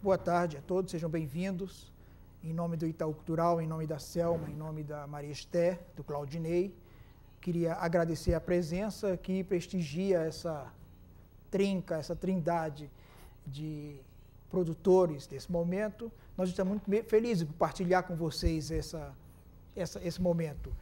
Boa tarde a todos, sejam bem-vindos. Em nome do Itaú Cultural, em nome da Selma, em nome da Maria Esther, do Claudinei, queria agradecer a presença que prestigia essa trinca, essa trindade de produtores desse momento. Nós estamos muito felizes por partilhar com vocês esse momento.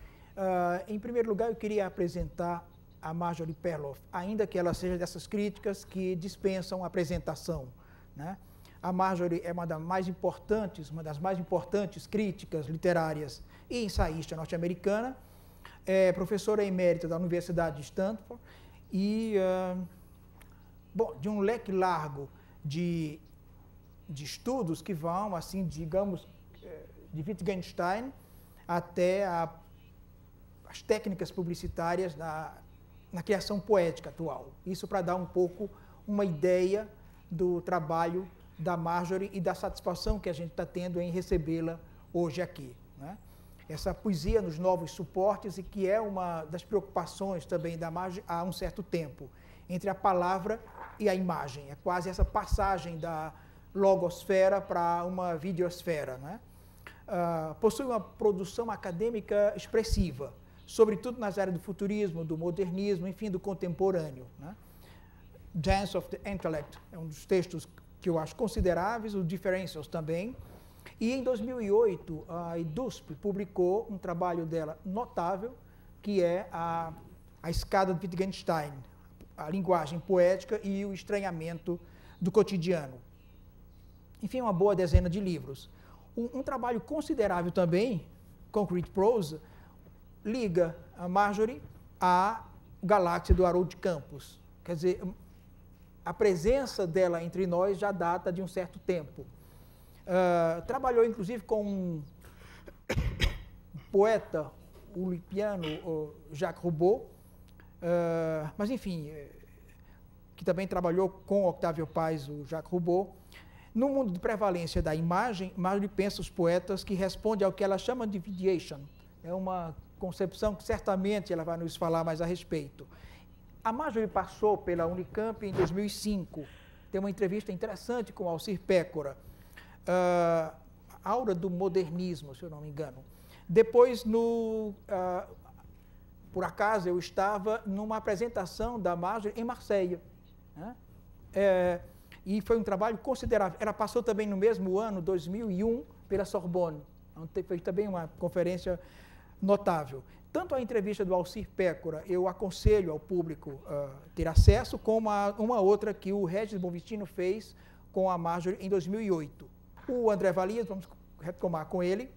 Em primeiro lugar, eu queria apresentar a Marjorie Perloff, ainda que ela seja dessas críticas que dispensam apresentação, né? A Marjorie é uma das mais importantes críticas literárias e ensaísta norte-americana, é professora emérita da Universidade de Stanford e, de um leque largo de estudos que vão, assim, digamos, de Wittgenstein até as técnicas publicitárias na criação poética atual. Isso para dar um pouco uma ideia do trabalho da Marjorie e da satisfação que a gente está tendo em recebê-la hoje aqui, né? Essa poesia nos novos suportes e que é uma das preocupações também da Marjorie há um certo tempo, entre a palavra e a imagem. É quase essa passagem da logosfera para uma videosfera, né? Possui uma produção acadêmica expressiva, sobretudo nas áreas do futurismo, do modernismo, enfim, do contemporâneo, né? Dance of the Intellect é um dos textos que eu acho consideráveis, o Differentials também. E em 2008, a EDUSP publicou um trabalho dela notável, que é a Escada de Wittgenstein, a linguagem poética e o estranhamento do cotidiano. Enfim, uma boa dezena de livros. Um trabalho considerável também, Concrete Prose, liga a Marjorie à Galáxia do Haroldo de Campos. Quer dizer, a presença dela entre nós já data de um certo tempo. Trabalhou, inclusive, com um poeta ulipiano, Jacques Roubaud, mas, enfim, que também trabalhou com Octávio Paz, o Jacques Roubaud. No mundo de prevalência da imagem, Marjorie pensa os poetas que respondem ao que ela chama de videation. É uma concepção que certamente ela vai nos falar mais a respeito. A Marjorie passou pela Unicamp em 2005. Tem uma entrevista interessante com Alcir Pécora, Aura do Modernismo, se eu não me engano. Depois, por acaso, eu estava numa apresentação da Marjorie em Marseille, né? E foi um trabalho considerável. Ela passou também no mesmo ano, 2001, pela Sorbonne. Então, fez também uma conferência notável. Tanto a entrevista do Alcir Pécora, eu aconselho ao público ter acesso, como uma outra que o Regis Bonvicino fez com a Marjorie em 2008. O André Valias, vamos retomar com ele,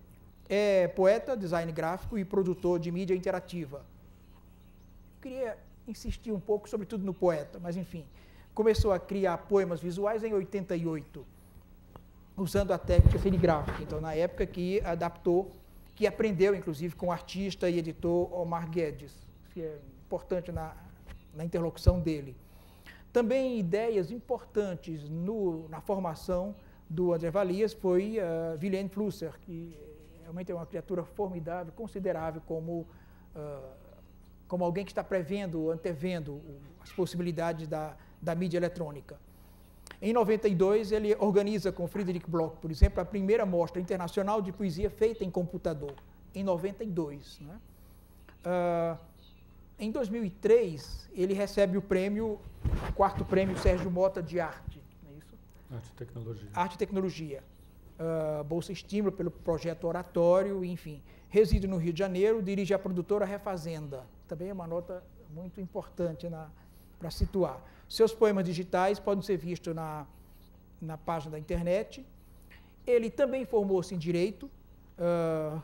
é poeta, design gráfico e produtor de mídia interativa. Eu queria insistir um pouco, sobretudo no poeta, mas enfim, começou a criar poemas visuais em 88, usando a técnica serigráfica. Então, na época que que aprendeu, inclusive, com o artista e editor Omar Guedes, que é importante na interlocução dele. Também ideias importantes na formação do André Valias foi Wilhelm Flusser, que realmente é uma criatura formidável, considerável como alguém que está antevendo as possibilidades da mídia eletrônica. Em 92, ele organiza com Friedrich Bloch, por exemplo, a primeira mostra internacional de poesia feita em computador, em 92. Né? Em 2003, ele recebe o quarto prêmio Sérgio Mota de Arte. Não é isso? Arte e Tecnologia. Arte e Tecnologia. Bolsa Estímulo pelo projeto Oratório, enfim. Reside no Rio de Janeiro, dirige a produtora Refazenda. Também é uma nota muito importante para situar. Seus poemas digitais podem ser vistos na página da internet. Ele também formou-se em Direito,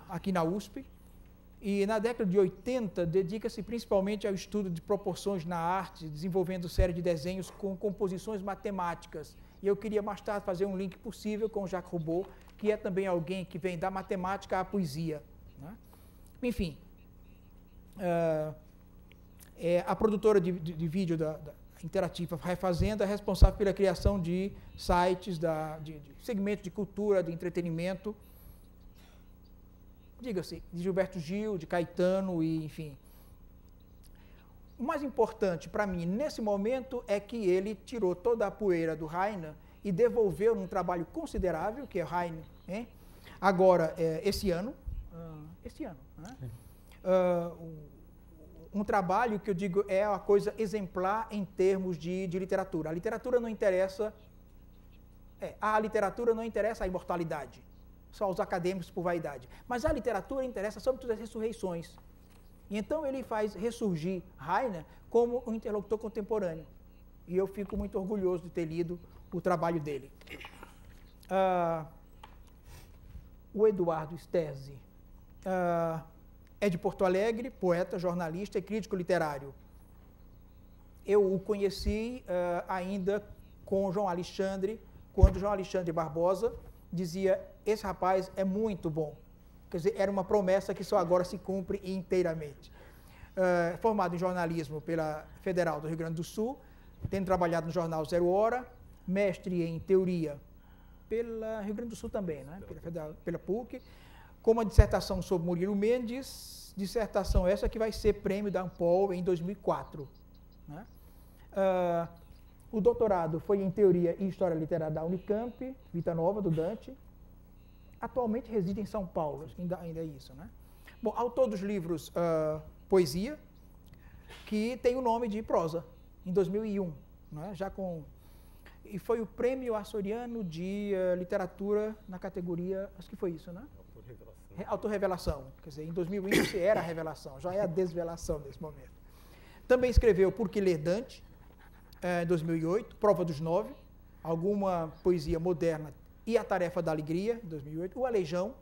aqui na USP, e na década de 80 dedica-se principalmente ao estudo de proporções na arte, desenvolvendo série de desenhos com composições matemáticas. E eu queria mais tarde fazer um link possível com o Jacques Roubaud, que é também alguém que vem da matemática à poesia, né? Enfim, a produtora de vídeo da interativa Refazenda é responsável pela criação de sites, de segmentos de cultura, de entretenimento, diga-se, de Gilberto Gil, de Caetano, e enfim. O mais importante para mim nesse momento é que ele tirou toda a poeira do Heine e devolveu num trabalho considerável, que é Heine, hein? Agora, esse ano, né? Um trabalho que eu digo é uma coisa exemplar em termos de literatura. A literatura não interessa, a literatura não interessa a imortalidade, só os acadêmicos por vaidade, mas a literatura interessa sobretudo as ressurreições. E então ele faz ressurgir Heine como um interlocutor contemporâneo. E eu fico muito orgulhoso de ter lido o trabalho dele. O Eduardo Sterzi é de Porto Alegre, poeta, jornalista e crítico literário. Eu o conheci ainda com João Alexandre, quando João Alexandre Barbosa dizia: esse rapaz é muito bom. Quer dizer, era uma promessa que só agora se cumpre inteiramente. Formado em jornalismo pela Federal do Rio Grande do Sul, tendo trabalhado no jornal Zero Hora, mestre em teoria pela Rio Grande do Sul também, né? Pela PUC, com uma dissertação sobre Murilo Mendes, dissertação essa que vai ser prêmio da Ampol em 2004. Né? O doutorado foi em Teoria e História Literária da Unicamp, Vita Nova, do Dante. Atualmente reside em São Paulo, ainda é isso, né? Bom, autor dos livros Poesia, que tem o nome de Prosa, em 2001, né? E foi o Prêmio Açoriano de Literatura na categoria, acho que foi isso, né? Autorrevelação. Quer dizer, em 2001 você era a revelação, já é a desvelação nesse momento. Também escreveu Por que Ler Dante, em 2008, Prova dos Nove, alguma poesia moderna e A Tarefa da Alegria, em 2008, O Aleijão,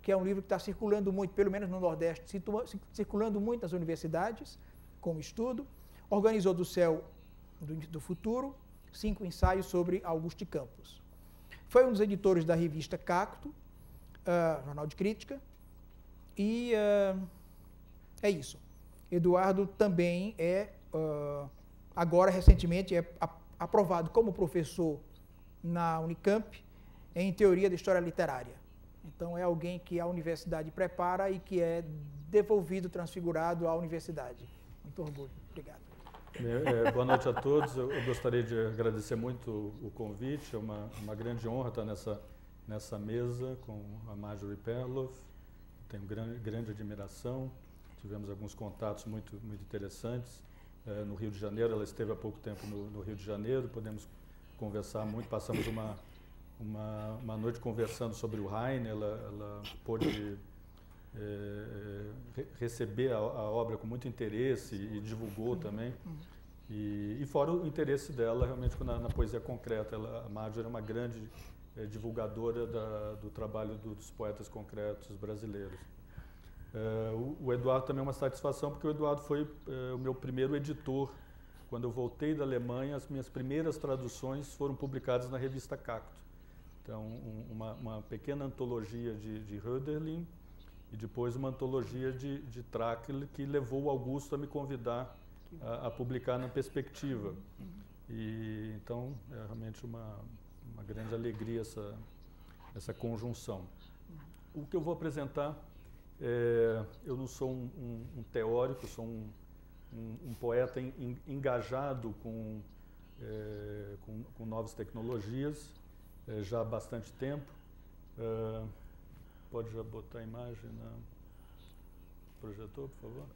que é um livro que está circulando muito, pelo menos no Nordeste, circulando muito nas universidades, como estudo. Organizou do Céu do Futuro, 5 ensaios sobre Augusto Campos. Foi um dos editores da revista Cacto, jornal de crítica, e é isso. Eduardo também agora recentemente aprovado como professor na Unicamp em Teoria da História Literária. Então é alguém que a universidade prepara e que é devolvido, transfigurado à universidade. Muito orgulho. Obrigado. Boa noite a todos. Eu gostaria de agradecer muito o convite. É uma grande honra estar nessa mesa com a Marjorie Perloff. Tenho grande admiração. Tivemos alguns contatos muito interessantes. No Rio de Janeiro, ela esteve há pouco tempo no Rio de Janeiro. Podemos conversar muito. Passamos uma noite conversando sobre o Heine. Ela pôde receber a obra com muito interesse e divulgou também. E fora o interesse dela realmente na poesia concreta. A Marjorie é uma grande divulgadora do trabalho dos poetas concretos brasileiros. O Eduardo também é uma satisfação, porque o Eduardo foi o meu primeiro editor. Quando eu voltei da Alemanha, as minhas primeiras traduções foram publicadas na revista Cacto. Então, uma pequena antologia de Hölderlin e depois uma antologia de Trakl, que levou o Augusto a me convidar a publicar na Perspectiva. E então é realmente uma grande alegria essa conjunção. O que eu vou apresentar, eu não sou um teórico, sou um poeta engajado com novas tecnologias já há bastante tempo. Pode já botar a imagem no projetor, por favor?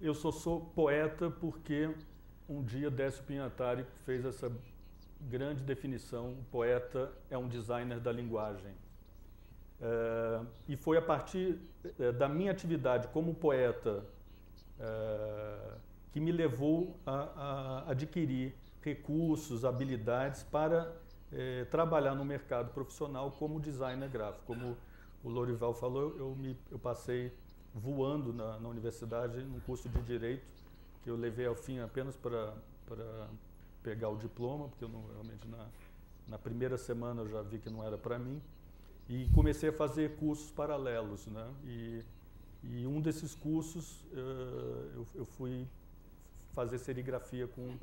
Eu sou poeta porque um dia Décio Pinhatari fez essa grande definição: o poeta é um designer da linguagem. E foi a partir da minha atividade como poeta que me levou a adquirir recursos, habilidades para trabalhar no mercado profissional como designer gráfico. Como o Lorival falou, eu passei voando na universidade num curso de Direito, que eu levei ao fim apenas para pegar o diploma, porque eu realmente na primeira semana eu já vi que não era para mim, e comecei a fazer cursos paralelos, né? E um desses cursos eu fui fazer serigrafia com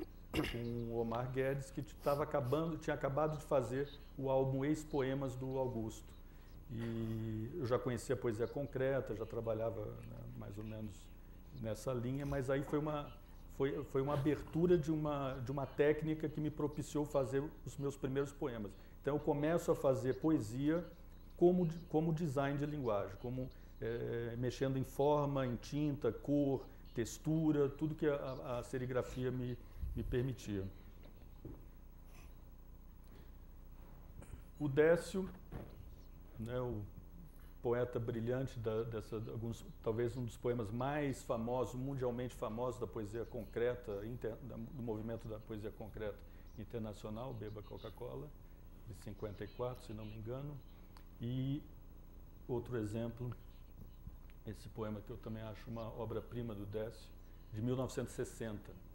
o Omar Guedes, que tinha acabado de fazer o álbum Ex-Poemas do Augusto. E eu já conhecia a poesia concreta, já trabalhava, né, mais ou menos nessa linha, mas aí foi foi uma abertura de uma técnica que me propiciou fazer os meus primeiros poemas. Então eu começo a fazer poesia como design de linguagem, mexendo em forma, em tinta, cor, textura, tudo que a serigrafia me permitia. O Décio, né, o poeta brilhante talvez um dos poemas mais famosos, mundialmente famosos da poesia concreta, do movimento da poesia concreta internacional, Beba Coca-Cola, de 54, se não me engano. E outro exemplo, esse poema que eu também acho uma obra-prima do Décio, de 1960.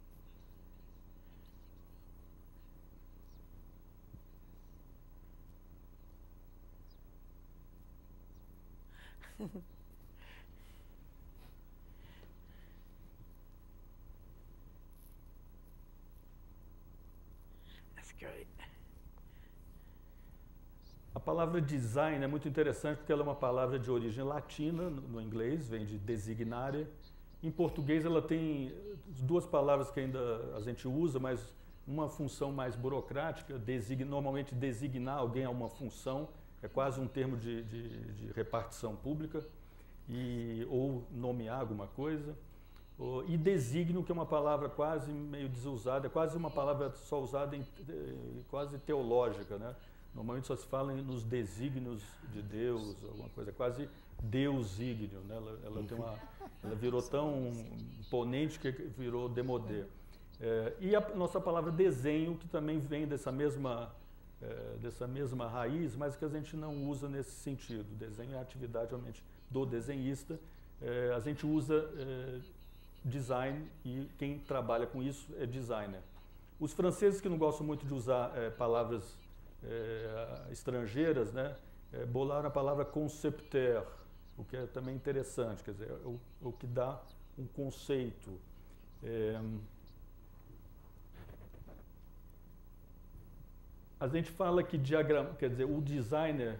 That's great. A palavra design é muito interessante porque ela é uma palavra de origem latina, no inglês, vem de designare. Em português ela tem duas palavras que ainda a gente usa, mas uma função mais burocrática, normalmente designar alguém a uma função, é quase um termo de repartição pública, ou nomear alguma coisa. E desígnio, que é uma palavra quase meio desusada, é quase uma palavra só usada quase teológica, né? Normalmente só se fala nos desígnios de Deus, alguma coisa, quase deusígnio, né? Ela virou tão imponente que virou demodé. E a nossa palavra desenho, que também vem dessa mesma raiz, mas que a gente não usa nesse sentido. Desenho é a atividade realmente do desenhista. A gente usa design e quem trabalha com isso é designer. Os franceses, que não gostam muito de usar palavras estrangeiras, né, bolaram a palavra concepteur, o que é também interessante, quer dizer, o que dá um conceito. A gente fala que quer dizer, o designer,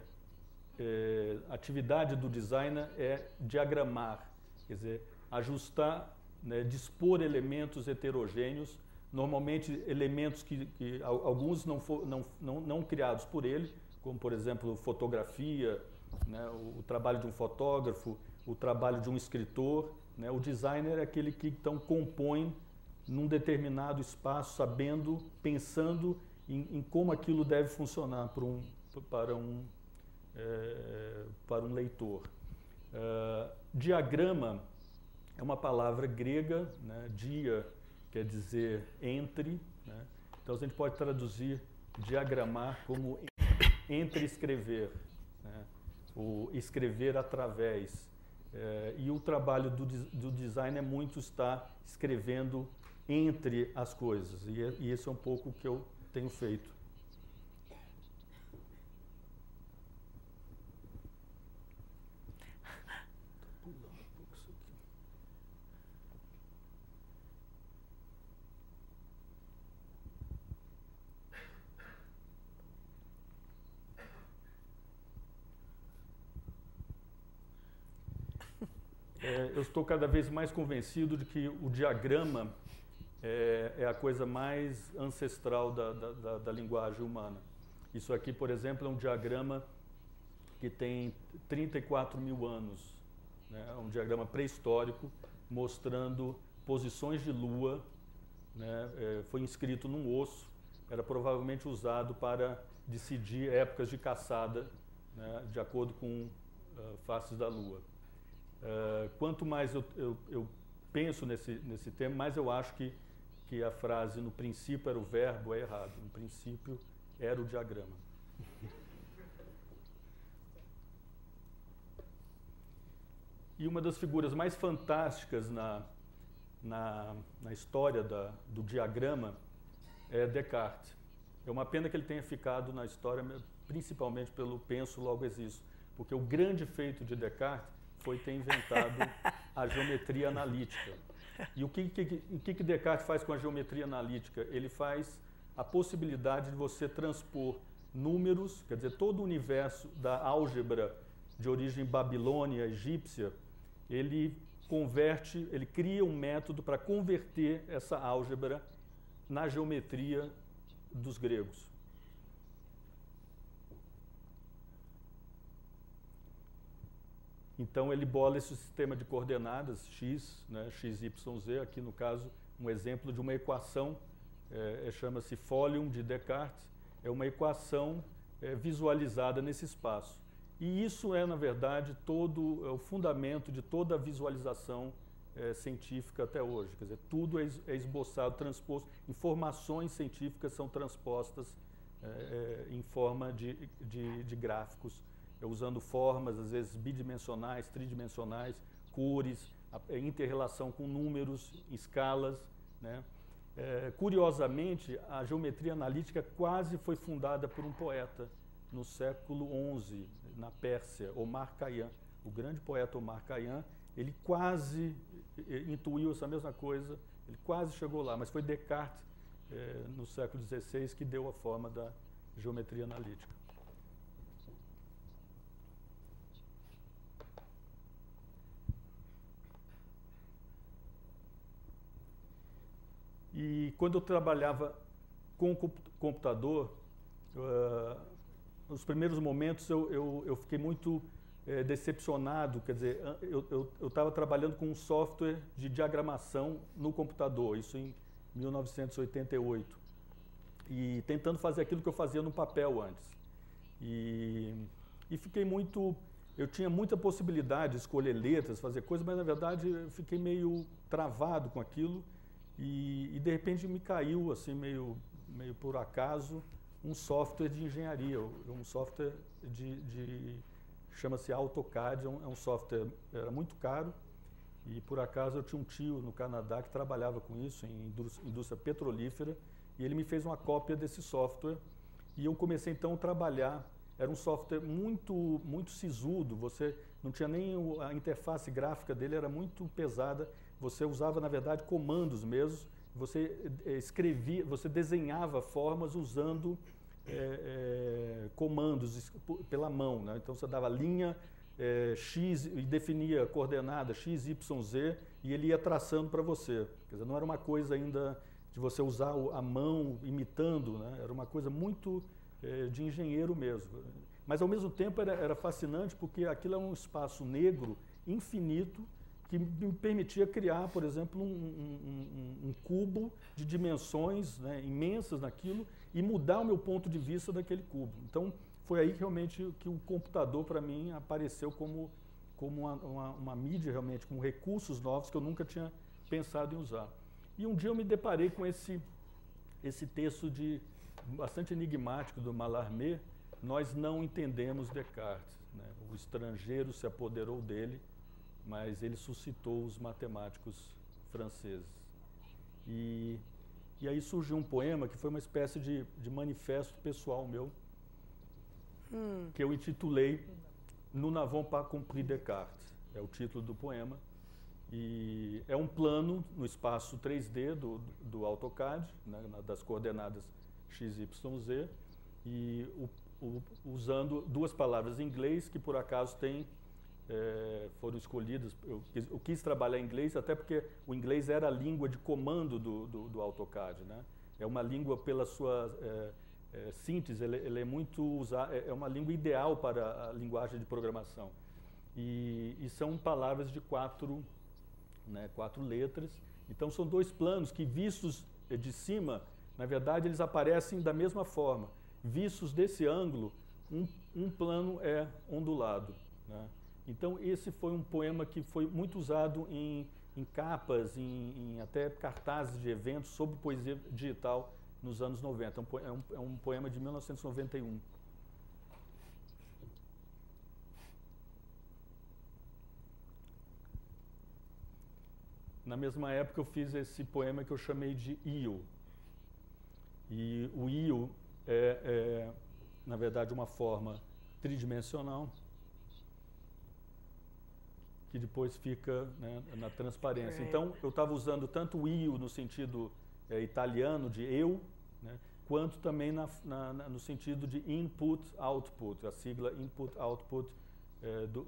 a atividade do designer é diagramar, quer dizer, ajustar, né, dispor elementos heterogêneos, normalmente elementos que alguns não criados por ele, como por exemplo fotografia, né, o trabalho de um fotógrafo, o trabalho de um escritor, né, o designer é aquele que então compõe num determinado espaço, pensando em como aquilo deve funcionar para um leitor. Diagrama é uma palavra grega, né, dia quer dizer entre, né? Então a gente pode traduzir diagramar como entreescrever, né? O escrever através. E o trabalho do design é muito estar escrevendo entre as coisas, e esse é um pouco o que eu tenho feito. Eu estou cada vez mais convencido de que o diagrama é a coisa mais ancestral da linguagem humana. Isso aqui, por exemplo, é um diagrama que tem 34 mil anos, né? É um diagrama pré-histórico mostrando posições de lua, né? Foi inscrito num osso, era provavelmente usado para decidir épocas de caçada, né? De acordo com faces da lua. Quanto mais eu penso nesse tema, mais eu acho que a frase no princípio era o verbo é errado. No princípio era o diagrama. E uma das figuras mais fantásticas na história do diagrama é Descartes. É uma pena que ele tenha ficado na história principalmente pelo penso logo existo, porque o grande feito de Descartes foi ter inventado a geometria analítica. E o que Descartes faz com a geometria analítica? Ele faz a possibilidade de você transpor números, quer dizer, todo o universo da álgebra de origem babilônia, egípcia, ele ele cria um método para converter essa álgebra na geometria dos gregos. Então ele bola esse sistema de coordenadas x, né, x, y, z, aqui no caso um exemplo de uma equação, chama-se Folium de Descartes, é uma equação visualizada nesse espaço. E isso é, na verdade, o fundamento de toda a visualização científica até hoje. Quer dizer, tudo é esboçado, transposto, informações científicas são transpostas em forma de gráficos, usando formas, às vezes, bidimensionais, tridimensionais, cores, inter-relação com números, escalas, né? Curiosamente, a geometria analítica quase foi fundada por um poeta no século XI, na Pérsia, Omar Khayyam. O grande poeta Omar Khayyam, ele quase intuiu essa mesma coisa, ele quase chegou lá, mas foi Descartes, no século XVI, que deu a forma da geometria analítica. E quando eu trabalhava com o computador, nos primeiros momentos eu fiquei muito decepcionado, quer dizer, eu estava trabalhando com um software de diagramação no computador, isso em 1988, e tentando fazer aquilo que eu fazia no papel antes. E fiquei muito... Eu tinha muita possibilidade de escolher letras, fazer coisas, mas na verdade eu fiquei meio travado com aquilo. E de repente me caiu, assim, meio por acaso, um software de engenharia, um software chama-se AutoCAD, é um software, era muito caro, e por acaso eu tinha um tio no Canadá que trabalhava com isso, em indústria petrolífera, e ele me fez uma cópia desse software, e eu comecei então a trabalhar. Era um software muito sisudo, você não tinha nem a interface gráfica dele, era muito pesada, você usava na verdade comandos mesmo, você escrevia, você desenhava formas usando comandos pela mão, né? Então você dava linha X e definia coordenada X, Y, Z e ele ia traçando para você. Quer dizer, não era uma coisa ainda de você usar a mão imitando, né? Era uma coisa muito de engenheiro mesmo. Mas ao mesmo tempo era fascinante porque aquilo é um espaço negro infinito que me permitia criar, por exemplo, um cubo de dimensões, né, imensas naquilo e mudar o meu ponto de vista daquele cubo. Então foi aí que realmente que o computador para mim apareceu como uma mídia realmente, com recursos novos que eu nunca tinha pensado em usar. E um dia eu me deparei com esse texto bastante enigmático do Mallarmé, Nós não entendemos Descartes, né? O estrangeiro se apoderou dele, mas ele suscitou os matemáticos franceses. E aí surgiu um poema que foi uma espécie de manifesto pessoal meu, que eu intitulei Nous n'avons pas compris Descartes, é o título do poema. E é um plano no espaço 3D do AutoCAD, né, das coordenadas x, y, z, e usando duas palavras em inglês que por acaso foram escolhidas. Eu quis trabalhar em inglês até porque o inglês era a língua de comando do AutoCAD, né? É uma língua pela sua síntese, ele é muito usado, é uma língua ideal para a linguagem de programação. E são palavras de quatro letras. Então são dois planos que, vistos de cima, na verdade eles aparecem da mesma forma. Vistos desse ângulo, um plano é ondulado, né? Então esse foi um poema que foi muito usado em capas, em até cartazes de eventos sobre poesia digital nos anos 90. É um poema de 1991. Na mesma época eu fiz esse poema que eu chamei de Io. E o Io na verdade, uma forma tridimensional que depois fica, né, na transparência. Então, eu estava usando tanto o Io no sentido italiano de eu, né, quanto também no sentido de input-output, a sigla input-output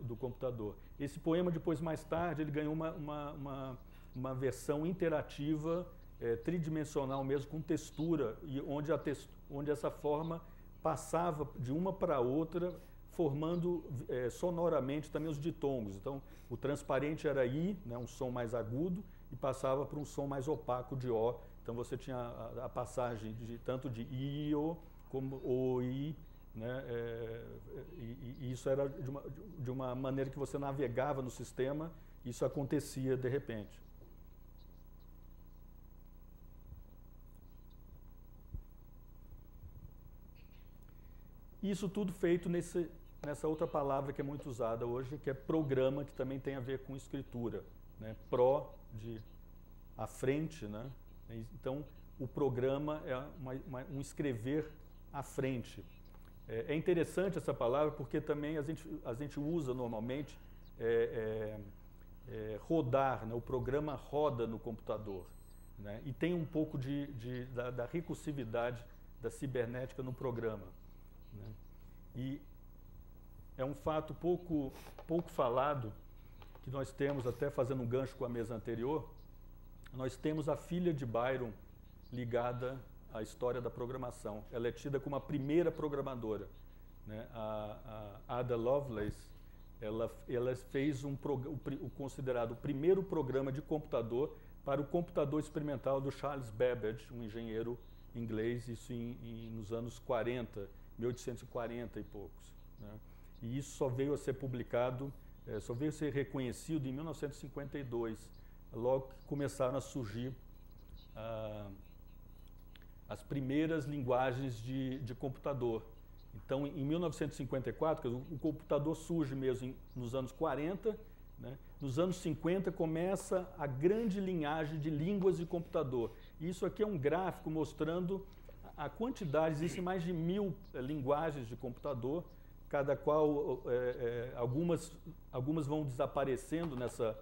do computador. Esse poema, depois, mais tarde, ele ganhou uma versão interativa, tridimensional mesmo, com textura, e onde essa forma passava de uma para outra, formando sonoramente também os ditongos. Então, o transparente era I, né, um som mais agudo, e passava para um som mais opaco de O. Então, você tinha a passagem tanto de I-O como O-I, né, e isso era de uma maneira que você navegava no sistema, isso acontecia de repente. Isso tudo feito nessa outra palavra que é muito usada hoje, que é programa, que também tem a ver com escritura, né? Pro, de à frente, né? Então, o programa é um escrever à frente. É interessante essa palavra porque também a gente usa normalmente rodar, né? O programa roda no computador, né? E tem um pouco da recursividade da cibernética no programa, né? E é um fato pouco falado, que nós temos, até fazendo um gancho com a mesa anterior, nós temos a filha de Byron ligada à história da programação. Ela é tida como a primeira programadora, né? A Ada Lovelace, ela fez o considerado o primeiro programa de computador para o computador experimental do Charles Babbage, um engenheiro inglês, isso nos anos 40, 1840 e poucos, né? E isso só veio a ser publicado, só veio a ser reconhecido em 1952, logo que começaram a surgir as primeiras linguagens de computador. Então, em 1954, o computador surge mesmo nos anos 40, né? Nos anos 50 começa a grande linhagem de línguas de computador. E isso aqui é um gráfico mostrando a quantidade, existem mais de 1000 linguagens de computador, cada qual, algumas vão desaparecendo nessa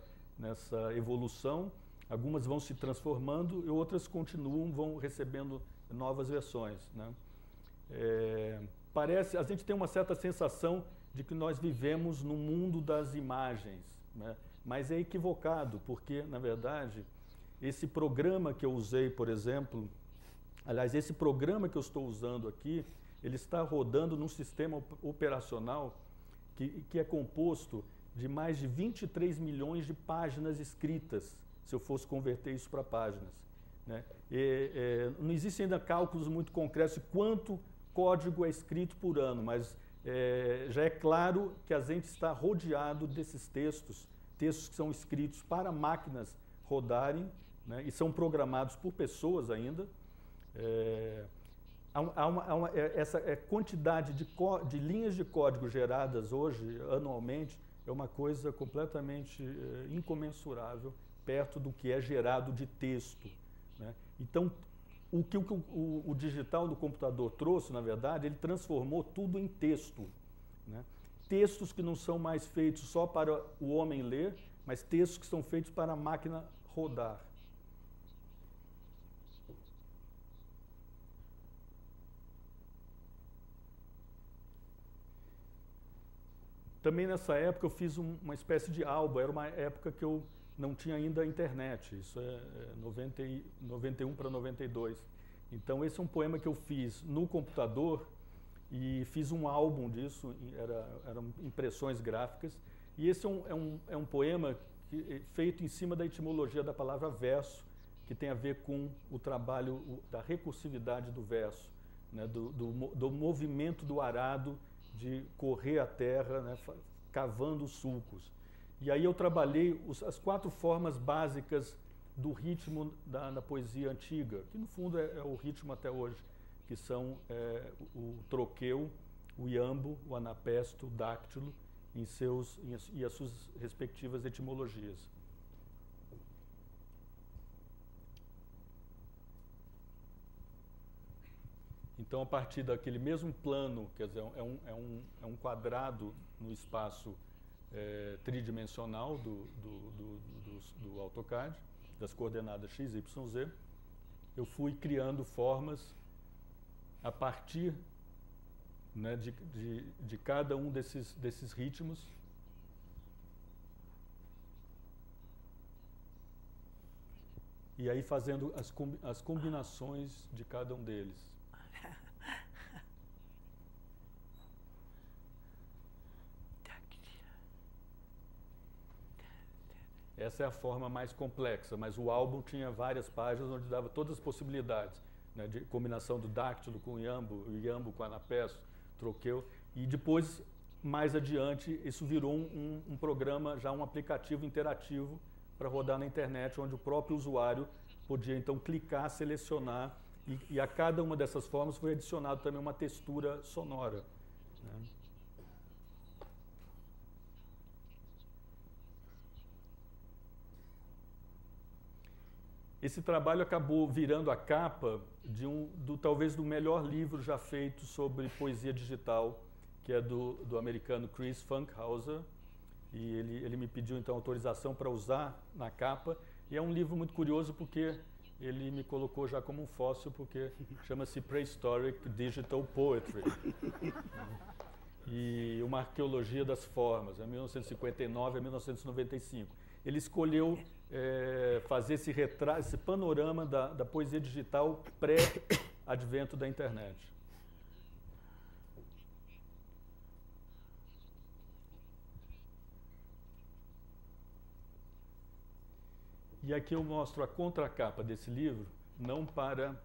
evolução, algumas vão se transformando e outras continuam, vão recebendo novas versões, né? A gente tem uma certa sensação de que nós vivemos no mundo das imagens, né? Mas é equivocado, porque, na verdade, esse programa que eu usei, por exemplo, aliás, esse programa que eu estou usando aqui, ele está rodando num sistema operacional que é composto de mais de 23 milhões de páginas escritas, se eu fosse converter isso para páginas, né? Não existem ainda cálculos muito concretos de quanto código é escrito por ano, mas já é claro que a gente está rodeado desses textos que são escritos para máquinas rodarem, né? E são programados por pessoas ainda. Essa quantidade de linhas de código geradas hoje, anualmente, é uma coisa completamente incomensurável perto do que é gerado de texto, né? Então, o que o digital do computador trouxe, na verdade, ele transformou tudo em texto, né? Textos que não são mais feitos só para o homem ler, mas textos que são feitos para a máquina rodar. Também nessa época eu fiz uma espécie de álbum, era uma época que eu não tinha ainda internet, isso é 91 para 92. Então esse é um poema que eu fiz no computador e fiz um álbum disso, eram impressões gráficas. E esse é um poema feito em cima da etimologia da palavra verso, que tem a ver com o trabalho da recursividade do verso, né, do movimento do arado de correr a terra, né, cavando sulcos. E aí eu trabalhei as 4 formas básicas do ritmo da poesia antiga, que no fundo é o ritmo até hoje, que são o troqueu, o iambo, o anapesto, o dáctilo, e as suas respectivas etimologias. Então, a partir daquele mesmo plano, quer dizer, é um quadrado no espaço tridimensional do AutoCAD, das coordenadas x, y, z, eu fui criando formas a partir, né, de cada um desses ritmos, e aí fazendo as combinações de cada um deles. Essa é a forma mais complexa, mas o álbum tinha várias páginas onde dava todas as possibilidades, né, de combinação do dáctilo com o iambo com anapesto, troqueu, e depois, mais adiante, isso virou um programa, já um aplicativo interativo para rodar na internet, onde o próprio usuário podia então clicar, selecionar, e a cada uma dessas formas foi adicionado também uma textura sonora, né? Esse trabalho acabou virando a capa de talvez do melhor livro já feito sobre poesia digital, que é do americano Chris Funkhauser, e ele me pediu então autorização para usar na capa, e é um livro muito curioso porque ele me colocou já como um fóssil, porque chama-se Prehistoric Digital Poetry, e uma arqueologia das formas, é 1959 a 1995. Ele escolheu fazer esse panorama da poesia digital pré-advento da internet. E aqui eu mostro a contracapa desse livro, não para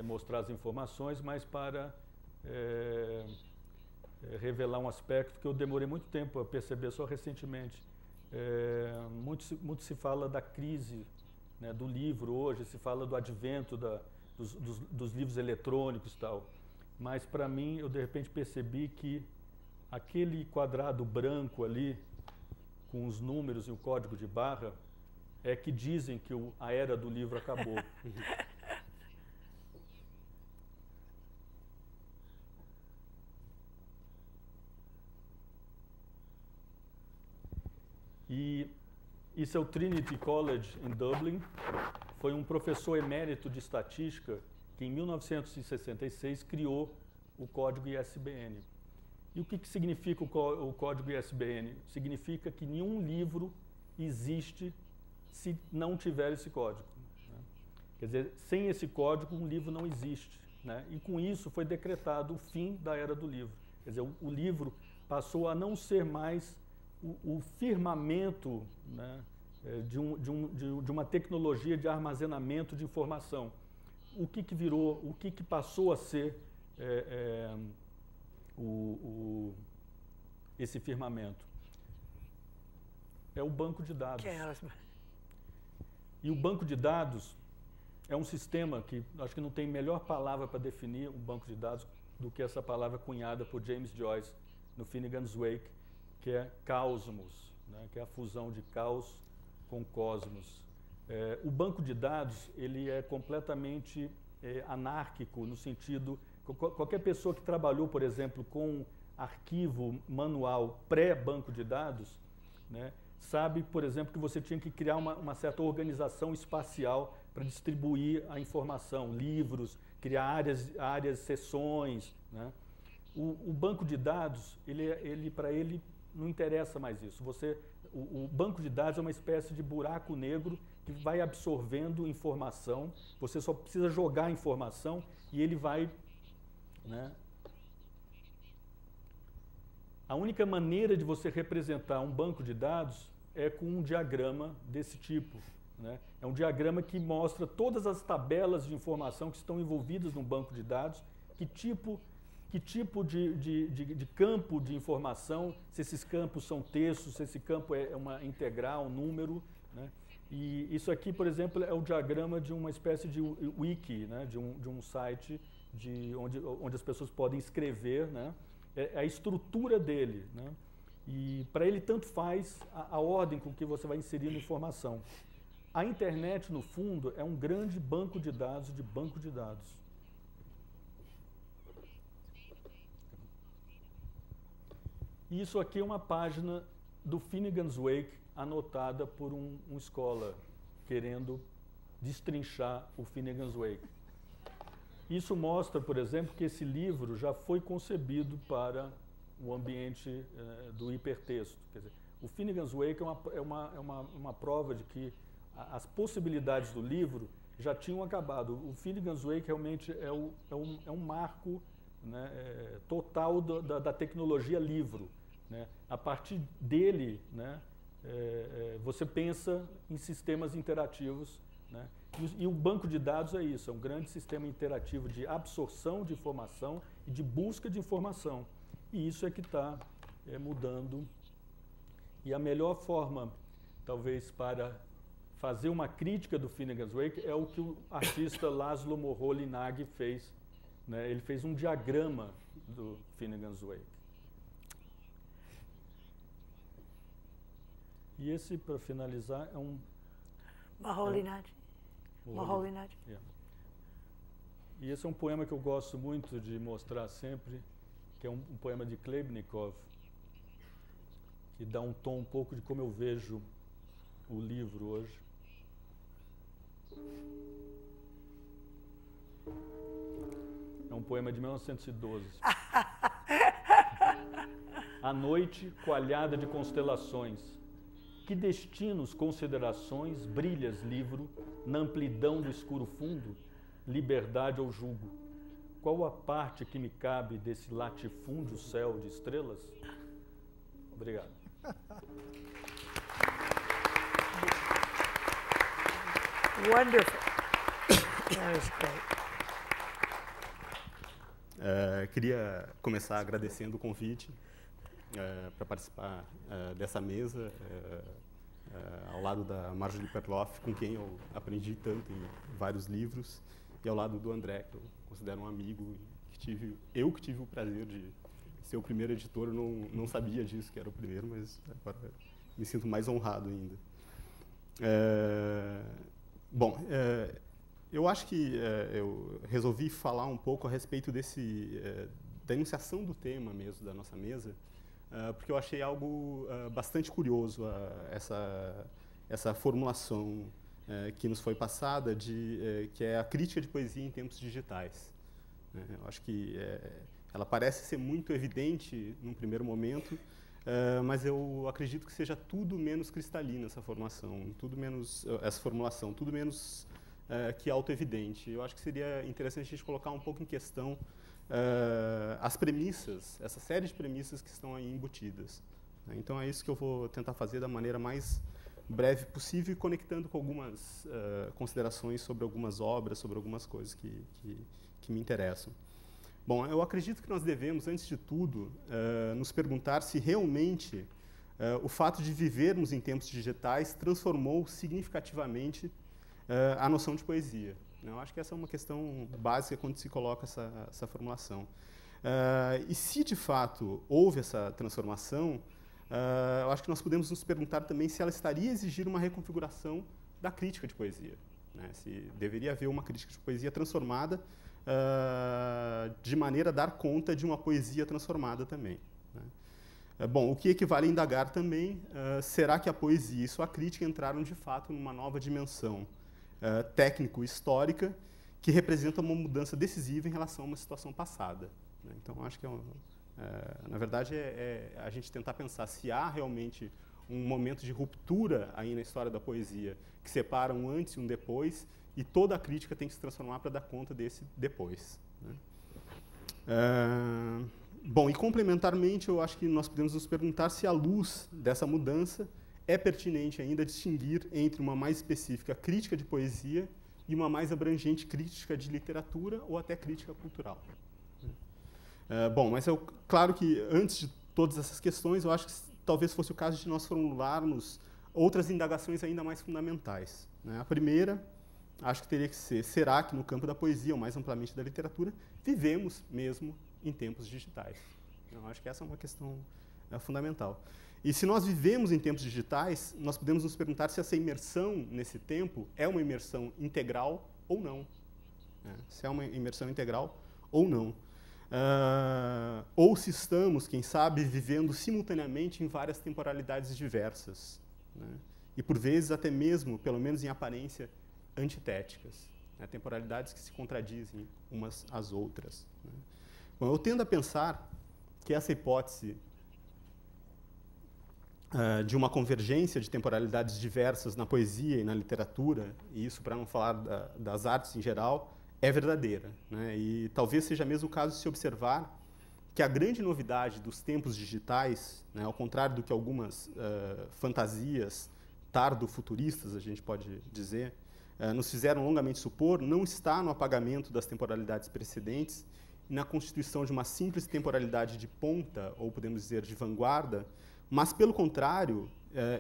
mostrar as informações, mas para revelar um aspecto que eu demorei muito tempo a perceber, só recentemente. Muito se fala da crise, né, do livro hoje, se fala do advento dos livros eletrônicos e tal. Mas para mim, eu de repente percebi que aquele quadrado branco ali, com os números e o código de barra, é que dizem que a era do livro acabou. E isso é o Trinity College em Dublin. Foi um professor emérito de estatística que em 1966 criou o código ISBN. E o que significa o código ISBN? Significa que nenhum livro existe se não tiver esse código, né? Quer dizer, sem esse código um livro não existe, né? E com isso foi decretado o fim da era do livro. Quer dizer, o livro passou a não ser mais o firmamento, né, de uma tecnologia de armazenamento de informação. O que virou, o que passou a ser esse firmamento? É o banco de dados. E o banco de dados é um sistema que acho que não tem melhor palavra para definir um banco de dados do que essa palavra cunhada por James Joyce no Finnegan's Wake, que é cosmos, né, que é a fusão de caos com cosmos. O banco de dados ele é completamente anárquico no sentido qualquer pessoa que trabalhou, por exemplo, com arquivo manual pré-banco de dados, né, sabe, por exemplo, que você tinha que criar uma certa organização espacial para distribuir a informação, livros, criar áreas, seções, né? O banco de dados, para ele não interessa mais isso. O banco de dados é uma espécie de buraco negro que vai absorvendo informação. Você só precisa jogar a informação e ele vai, né? A única maneira de você representar um banco de dados é com um diagrama desse tipo, né? É um diagrama que mostra todas as tabelas de informação que estão envolvidas no banco de dados, que tipo de campo de informação, se esses campos são textos, se esse campo é uma integral, um número, né? E isso aqui, por exemplo, é o diagrama de uma espécie de wiki, né? de um site onde as pessoas podem escrever, né? É a estrutura dele, né? E para ele tanto faz a ordem com que você vai inserindo informação. A internet, no fundo, é um grande banco de dados de banco de dados. E isso aqui é uma página do Finnegan's Wake anotada por um scholar querendo destrinchar o Finnegan's Wake. Isso mostra, por exemplo, que esse livro já foi concebido para o ambiente do hipertexto. Quer dizer, o Finnegan's Wake é uma prova de que as possibilidades do livro já tinham acabado. O Finnegan's Wake realmente é um marco, né, total da tecnologia livro, né? A partir dele, né, você pensa em sistemas interativos, né? E o banco de dados é isso, é um grande sistema interativo de absorção de informação e de busca de informação. E isso é que está mudando. E a melhor forma, talvez, para fazer uma crítica do Finnegan's Wake é o que o artista Laszlo Moholy-Nagy fez, né? Ele fez um diagrama do Finnegan's Wake. E esse, para finalizar, é um... Moholy-Nagy. Moholy-Nagy. Yeah. E esse é um poema que eu gosto muito de mostrar sempre, que é um poema de Klebnikov, que dá um tom um pouco de como eu vejo o livro hoje. É um poema de 1912. A noite coalhada de constelações. Que destinos, considerações, brilhas, livro, na amplidão do escuro fundo, liberdade ou julgo? Qual a parte que me cabe desse latifúndio céu de estrelas? Obrigado. Wonderful. That was great. Queria começar agradecendo o convite para participar dessa mesa, ao lado da Marjorie Perloff, com quem eu aprendi tanto em vários livros, e ao lado do André, que eu considero um amigo, que tive o prazer de ser o primeiro editor. Eu não sabia disso, que era o primeiro, mas agora me sinto mais honrado ainda. Eu acho que eu resolvi falar um pouco a respeito da enunciação do tema mesmo da nossa mesa, porque eu achei algo bastante curioso, essa formulação que nos foi passada, que é a crítica de poesia em tempos digitais. Eu acho que ela parece ser muito evidente num primeiro momento, mas eu acredito que seja tudo menos cristalina essa formulação, tudo menos que autoevidente. Eu acho que seria interessante a gente colocar um pouco em questão as premissas, essa série de premissas que estão aí embutidas. Então é isso que eu vou tentar fazer da maneira mais breve possível e conectando com algumas considerações sobre algumas obras, sobre algumas coisas que me interessam. Bom, eu acredito que nós devemos, antes de tudo, nos perguntar se realmente o fato de vivermos em tempos digitais transformou significativamente a noção de poesia. Eu acho que essa é uma questão básica quando se coloca essa formulação. E se, de fato, houve essa transformação, eu acho que nós podemos nos perguntar também se ela estaria a exigir uma reconfiguração da crítica de poesia, né? Se deveria haver uma crítica de poesia transformada de maneira a dar conta de uma poesia transformada também, né? Bom, o que equivale a indagar também, será que a poesia e sua crítica entraram, de fato, numa nova dimensão técnico-histórica que representa uma mudança decisiva em relação a uma situação passada, né? Então, acho que, na verdade, a gente tentar pensar se há realmente um momento de ruptura aí na história da poesia que separa um antes e um depois, e toda a crítica tem que se transformar para dar conta desse depois, né? Bom, e complementarmente, eu acho que nós podemos nos perguntar se, à luz dessa mudança, é pertinente ainda distinguir entre uma mais específica crítica de poesia e uma mais abrangente crítica de literatura ou até crítica cultural. Bom, mas claro que antes de todas essas questões, eu acho que talvez fosse o caso de nós formularmos outras indagações ainda mais fundamentais, né? A primeira, acho que teria que ser, será que no campo da poesia, ou mais amplamente da literatura, vivemos mesmo em tempos digitais? Eu acho que essa é uma questão fundamental. E se nós vivemos em tempos digitais, nós podemos nos perguntar se essa imersão nesse tempo é uma imersão integral ou não, né? Se é uma imersão integral ou não. Ou se estamos, quem sabe, vivendo simultaneamente em várias temporalidades diversas, né? E por vezes até mesmo, pelo menos em aparência, antitéticas, né? Temporalidades que se contradizem umas às outras, né? Bom, eu tendo a pensar que essa hipótese de uma convergência de temporalidades diversas na poesia e na literatura, e isso para não falar das artes em geral, é verdadeira, né? E talvez seja mesmo o caso de se observar que a grande novidade dos tempos digitais, né, ao contrário do que algumas fantasias tardo-futuristas, a gente pode dizer, nos fizeram longamente supor, não está no apagamento das temporalidades precedentes e na constituição de uma simples temporalidade de ponta, ou podemos dizer de vanguarda, mas, pelo contrário,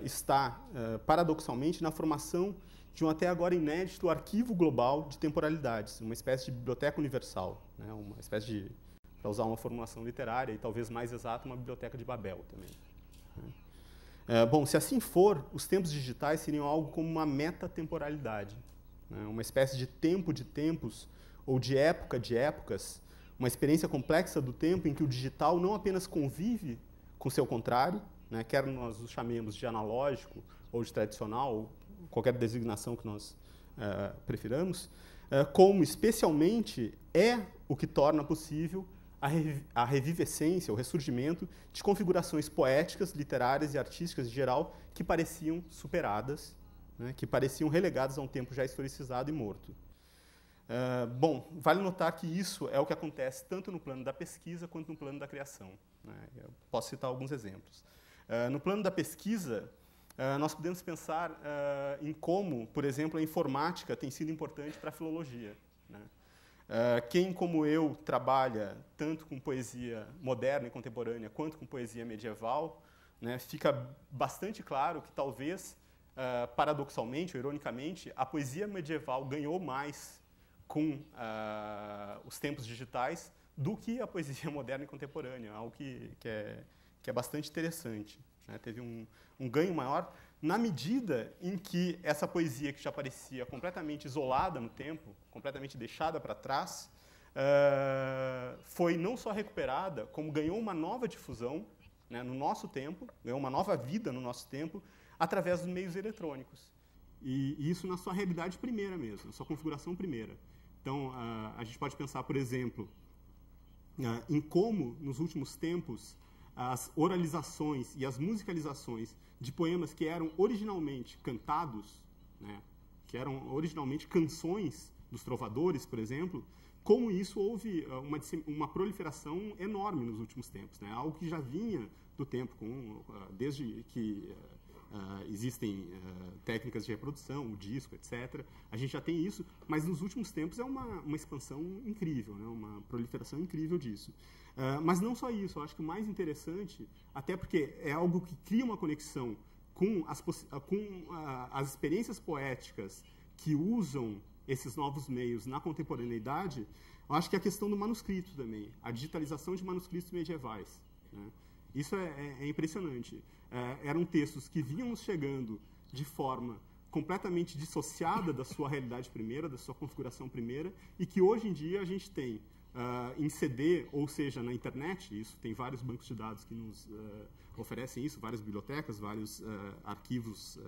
está, paradoxalmente, na formação de um até agora inédito arquivo global de temporalidades, uma espécie de biblioteca universal, né, uma espécie de, para usar uma formulação literária e talvez mais exata, uma biblioteca de Babel também. Bom, se assim for, os tempos digitais seriam algo como uma metatemporalidade, né, uma espécie de tempo de tempos ou de época de épocas, uma experiência complexa do tempo em que o digital não apenas convive com seu contrário, né, quer nós o chamemos de analógico ou de tradicional, ou qualquer designação que nós prefiramos, como especialmente é o que torna possível a revivescência, o ressurgimento de configurações poéticas, literárias e artísticas em geral que pareciam superadas, né, que pareciam relegadas a um tempo já historicizado e morto. Bom, vale notar que isso é o que acontece tanto no plano da pesquisa quanto no plano da criação, né? Eu posso citar alguns exemplos. No plano da pesquisa, nós podemos pensar em como, por exemplo, a informática tem sido importante para a filologia, né? Quem, como eu, trabalha tanto com poesia moderna e contemporânea quanto com poesia medieval, né, fica bastante claro que talvez, paradoxalmente ou ironicamente, a poesia medieval ganhou mais com os tempos digitais do que a poesia moderna e contemporânea, algo que é bastante interessante, né? Teve um ganho maior na medida em que essa poesia que já parecia completamente isolada no tempo, completamente deixada para trás, foi não só recuperada, como ganhou uma nova difusão, né, no nosso tempo, ganhou uma nova vida no nosso tempo, através dos meios eletrônicos. E isso na sua realidade primeira mesmo, na sua configuração primeira. Então, a gente pode pensar, por exemplo, em como, nos últimos tempos, as oralizações e as musicalizações de poemas que eram originalmente cantados, né, que eram originalmente canções dos trovadores, por exemplo, como isso houve uma proliferação enorme nos últimos tempos, né, algo que já vinha do tempo, desde que existem técnicas de reprodução, o disco, etc. A gente já tem isso, mas nos últimos tempos é uma expansão incrível, né, uma proliferação incrível disso. Mas não só isso, eu acho que o mais interessante, até porque é algo que cria uma conexão com as experiências poéticas que usam esses novos meios na contemporaneidade, eu acho que é a questão do manuscrito também, a digitalização de manuscritos medievais, né? Isso é impressionante. Eram textos que vinham nos chegando de forma completamente dissociada da sua realidade primeira, da sua configuração primeira, e que hoje em dia a gente tem em CD, ou seja, na internet. Isso tem vários bancos de dados que nos oferecem isso, várias bibliotecas, vários arquivos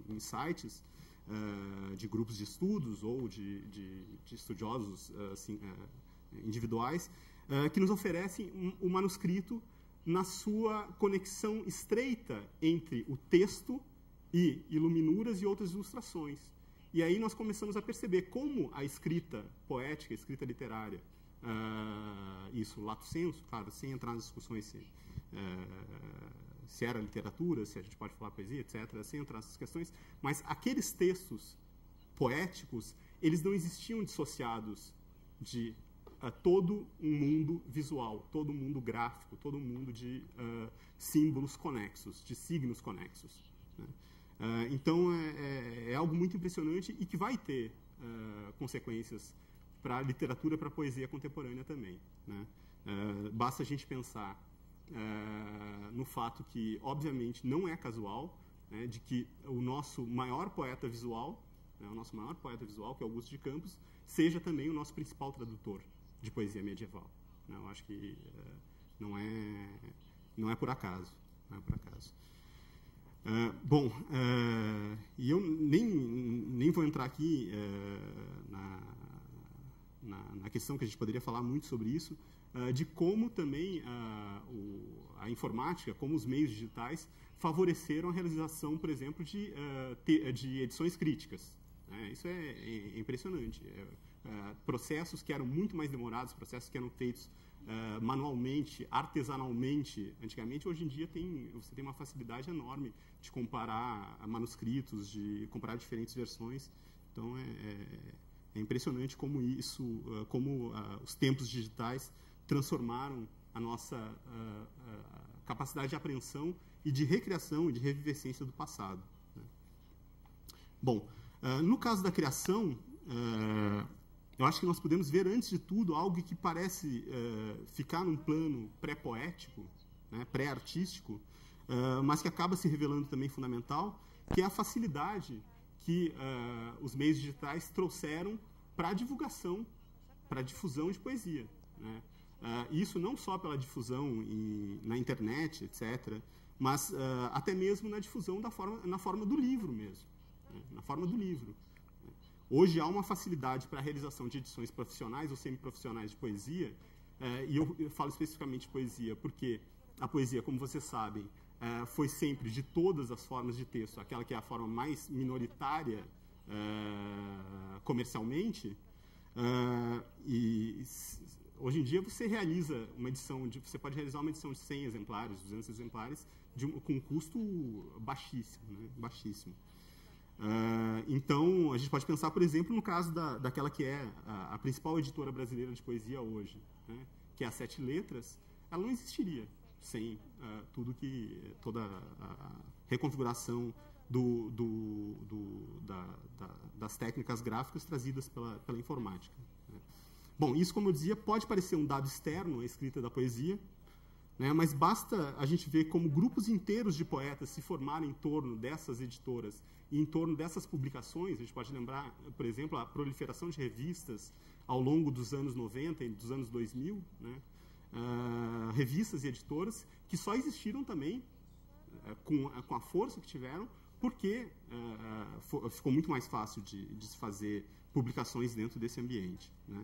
em sites de grupos de estudos ou de estudiosos assim, individuais, que nos oferecem o manuscrito na sua conexão estreita entre o texto e iluminuras e outras ilustrações. E aí nós começamos a perceber como a escrita poética, a escrita literária, isso lato sensu, claro, sem entrar nas discussões se era literatura, se a gente pode falar poesia, etc., sem entrar nessas questões, mas aqueles textos poéticos, eles não existiam dissociados de todo um mundo visual, todo um mundo gráfico, todo um mundo de símbolos conexos, de signos conexos, né? Então, é algo muito impressionante e que vai ter consequências para a literatura, para a poesia contemporânea também, né? Basta a gente pensar no fato que, obviamente, não é casual, né, de que o nosso maior poeta visual, né, que é Augusto de Campos, seja também o nosso principal tradutor de poesia medieval, né? Eu acho que não é por acaso. Não é por acaso. Bom, e eu nem vou entrar aqui na questão que a gente poderia falar muito sobre isso, de como também a informática, como os meios digitais, favoreceram a realização, por exemplo, de edições críticas. Isso é impressionante. Processos que eram muito mais demorados, processos que eram feitos manualmente, artesanalmente, antigamente, hoje em dia você tem uma facilidade enorme de comparar manuscritos, de comparar diferentes versões. Então, é impressionante como os tempos digitais transformaram a nossa capacidade de apreensão e de recriação e de revivescência do passado. Bom, no caso da criação, eu acho que nós podemos ver, antes de tudo, algo que parece ficar num plano pré-poético, né, pré-artístico, mas que acaba se revelando também fundamental, que é a facilidade que os meios digitais trouxeram para a divulgação, para a difusão de poesia, né? Isso não só pela difusão na internet, etc., mas até mesmo na difusão na forma do livro mesmo, né? Na forma do livro. Hoje há uma facilidade para a realização de edições profissionais ou semiprofissionais de poesia, e eu falo especificamente de poesia porque a poesia, como vocês sabem, foi sempre, de todas as formas de texto, aquela que é a forma mais minoritária comercialmente, e hoje em dia você realiza você pode realizar uma edição de 100 exemplares, 200 exemplares, com um custo baixíssimo, né? Baixíssimo. Então, a gente pode pensar, por exemplo, no caso daquela que é a principal editora brasileira de poesia hoje, né? Que é a Sete Letras. Ela não existiria sem toda a reconfiguração das técnicas gráficas trazidas pela informática, né? Bom, isso, como eu dizia, pode parecer um dado externo à escrita da poesia, né, mas basta a gente ver como grupos inteiros de poetas se formaram em torno dessas editoras e em torno dessas publicações. A gente pode lembrar, por exemplo, a proliferação de revistas ao longo dos anos 90 e dos anos 2000, né, revistas e editoras que só existiram também com a força que tiveram, porque ficou muito mais fácil de se fazer publicações dentro desse ambiente, né?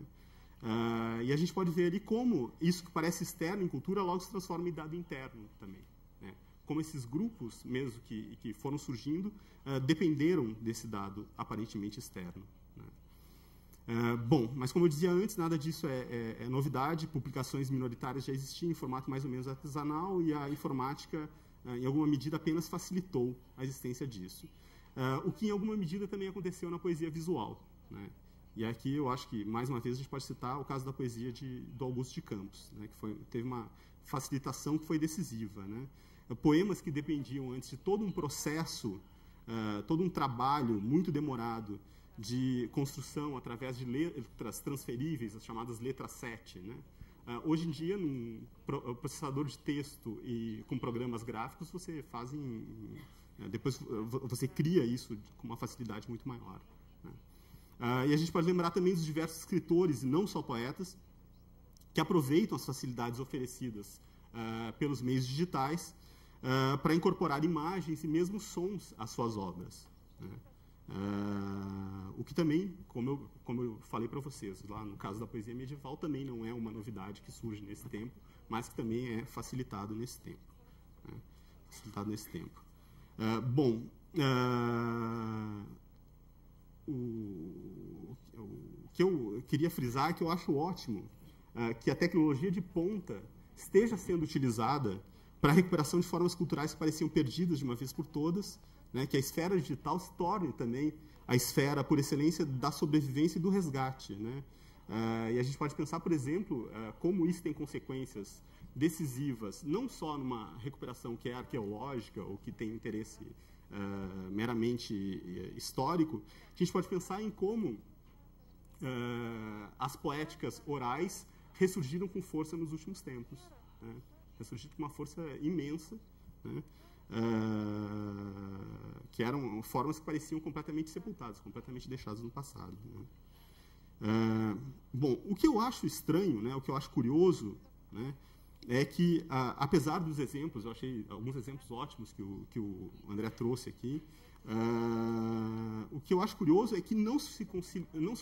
E a gente pode ver ali como isso que parece externo em cultura logo se transforma em dado interno também, né? Como esses grupos mesmo que foram surgindo dependeram desse dado aparentemente externo, né? Bom, mas como eu dizia antes, nada disso é novidade. Publicações minoritárias já existiam em formato mais ou menos artesanal, e a informática, em alguma medida, apenas facilitou a existência disso. O que, em alguma medida, também aconteceu na poesia visual, né? E aqui eu acho que, mais uma vez, a gente pode citar o caso da poesia do Augusto de Campos, né, que teve uma facilitação que foi decisiva, né? Poemas que dependiam antes de todo um processo, todo um trabalho muito demorado de construção através de letras transferíveis, as chamadas letras 7, né? Hoje em dia, num processador de texto e com programas gráficos, você depois você cria isso com uma facilidade muito maior, né? E a gente pode lembrar também dos diversos escritores, e não só poetas, que aproveitam as facilidades oferecidas pelos meios digitais para incorporar imagens e mesmo sons às suas obras, né? O que também, como eu falei para vocês, lá no caso da poesia medieval, também não é uma novidade que surge nesse tempo, mas que também é facilitado nesse tempo, né? Facilitado nesse tempo. Bom, o que eu queria frisar é que eu acho ótimo que a tecnologia de ponta esteja sendo utilizada para a recuperação de formas culturais que pareciam perdidas de uma vez por todas, né, que a esfera digital se torne também a esfera, por excelência, da sobrevivência e do resgate, né? E a gente pode pensar, por exemplo, como isso tem consequências decisivas, não só numa recuperação que é arqueológica ou que tem interesse meramente histórico. A gente pode pensar em como as poéticas orais ressurgiram com força nos últimos tempos, né? Ressurgiram com uma força imensa, né? Que eram formas que pareciam completamente sepultadas, completamente deixadas no passado, né? Bom, o que eu acho estranho, né, o que eu acho curioso, né, é que, apesar dos exemplos, eu achei alguns exemplos ótimos que o André trouxe aqui, o que eu acho curioso é que não se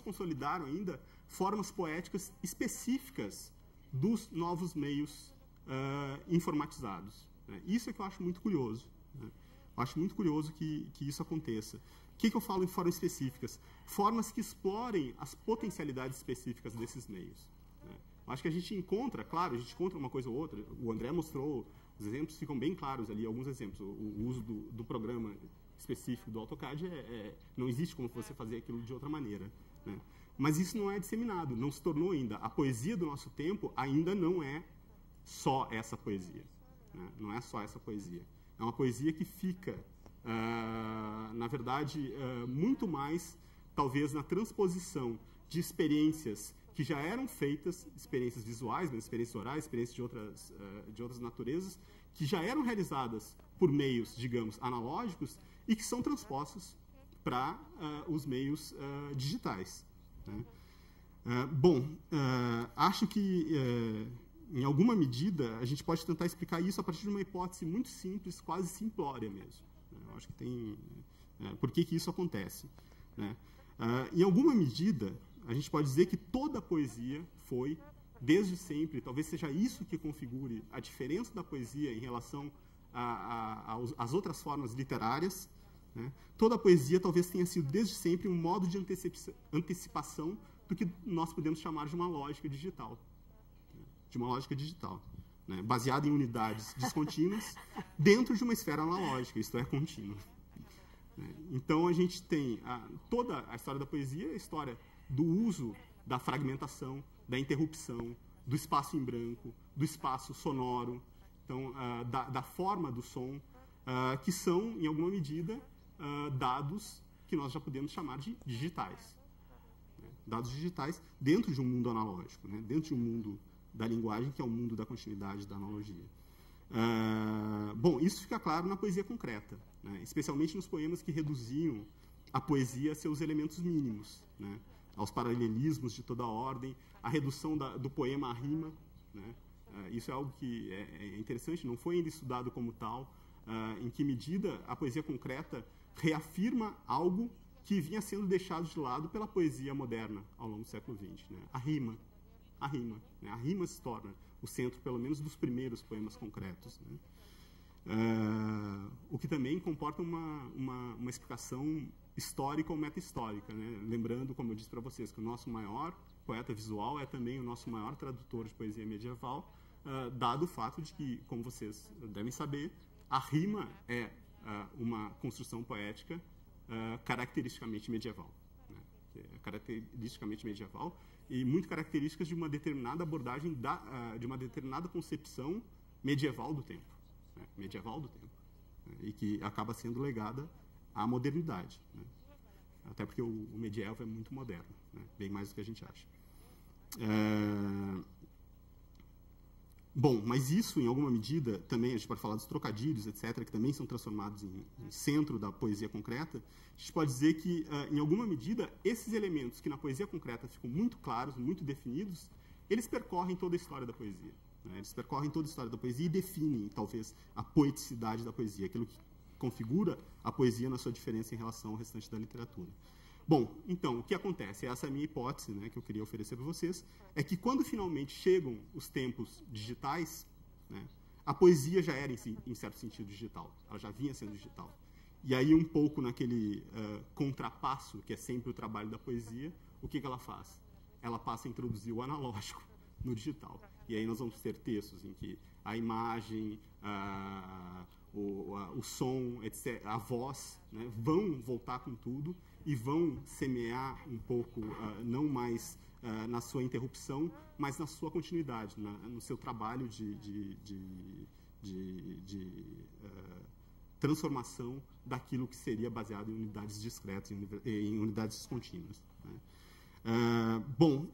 consolidaram ainda formas poéticas específicas dos novos meios informatizados, né? Isso é que eu acho muito curioso, Né? Eu acho muito curioso que isso aconteça. O que eu falo em formas específicas? Formas que explorem as potencialidades específicas desses meios. Né? Eu acho que a gente encontra, claro, a gente encontra uma coisa ou outra. O André mostrou, os exemplos ficam bem claros ali, alguns exemplos. O uso do programa específico do AutoCAD não existe como você fazer aquilo de outra maneira. Né? Mas isso não é disseminado, não se tornou ainda. A poesia do nosso tempo ainda não é só essa poesia. Né? Não é só essa poesia. É uma poesia que fica, na verdade, muito mais, talvez, na transposição de experiências que já eram feitas, experiências visuais, mas experiências orais, experiências de outras naturezas, que já eram realizadas por meios, digamos, analógicos e que são transpostos para os meios digitais. Né? Acho que, em alguma medida, a gente pode tentar explicar isso a partir de uma hipótese muito simples, quase simplória mesmo. Eu acho que tem... por que isso acontece? Né? Em alguma medida, a gente pode dizer que toda a poesia foi, desde sempre, talvez seja isso que configure a diferença da poesia em relação às outras formas literárias. Né? Toda a poesia talvez tenha sido, desde sempre, um modo de antecipação do que nós podemos chamar de uma lógica digital. Né? Baseada em unidades descontínuas dentro de uma esfera analógica, isto é, contínua. Né? Então, a gente tem toda a história da poesia, a história do uso da fragmentação, da interrupção, do espaço em branco, do espaço sonoro, então, da forma do som, que são, em alguma medida, dados que nós já podemos chamar de digitais. Né? Dados digitais dentro de um mundo analógico, né? Dentro de um mundo da linguagem, que é o mundo da continuidade, da analogia. Isso fica claro na poesia concreta, né? Especialmente nos poemas que reduziam a poesia a seus elementos mínimos, né? Aos paralelismos de toda a ordem, a redução do poema à rima. Né? Isso é algo que é interessante, não foi ainda estudado como tal, em que medida a poesia concreta reafirma algo que vinha sendo deixado de lado pela poesia moderna ao longo do século XX. Né? A rima. Né? A rima se torna o centro, pelo menos, dos primeiros poemas concretos. Né? O que também comporta uma explicação histórica ou meta-histórica. Né? Lembrando, como eu disse para vocês, que o nosso maior poeta visual é também o nosso maior tradutor de poesia medieval, dado o fato de que, como vocês devem saber, a rima é uma construção poética caracteristicamente medieval. Né? Caracteristicamente medieval e muito características de uma determinada abordagem, de uma determinada concepção medieval do tempo. Né? Medieval do tempo. Né? E que acaba sendo legada à modernidade. Né? Até porque o medieval é muito moderno, né? Bem mais do que a gente acha. Mas isso, em alguma medida, também a gente pode falar dos trocadilhos, etc., que também são transformados em centro da poesia concreta. A gente pode dizer que, em alguma medida, esses elementos que na poesia concreta ficam muito claros, muito definidos, eles percorrem toda a história da poesia. Né? Eles percorrem toda a história da poesia e definem, talvez, a poeticidade da poesia, aquilo que configura a poesia na sua diferença em relação ao restante da literatura. Então, o que acontece? Essa é a minha hipótese, né, que eu queria oferecer para vocês, é que quando finalmente chegam os tempos digitais, né, a poesia já era, em certo sentido, digital. Ela já vinha sendo digital. E aí, um pouco naquele contrapasso, que é sempre o trabalho da poesia, o que ela faz? Ela passa a introduzir o analógico no digital. E aí nós vamos ter textos em que a imagem, o som, etc., a voz, né, vão voltar com tudo e vão semear um pouco, não mais na sua interrupção, mas na sua continuidade, no seu trabalho de transformação daquilo que seria baseado em unidades discretas, em unidades descontínuas. Né?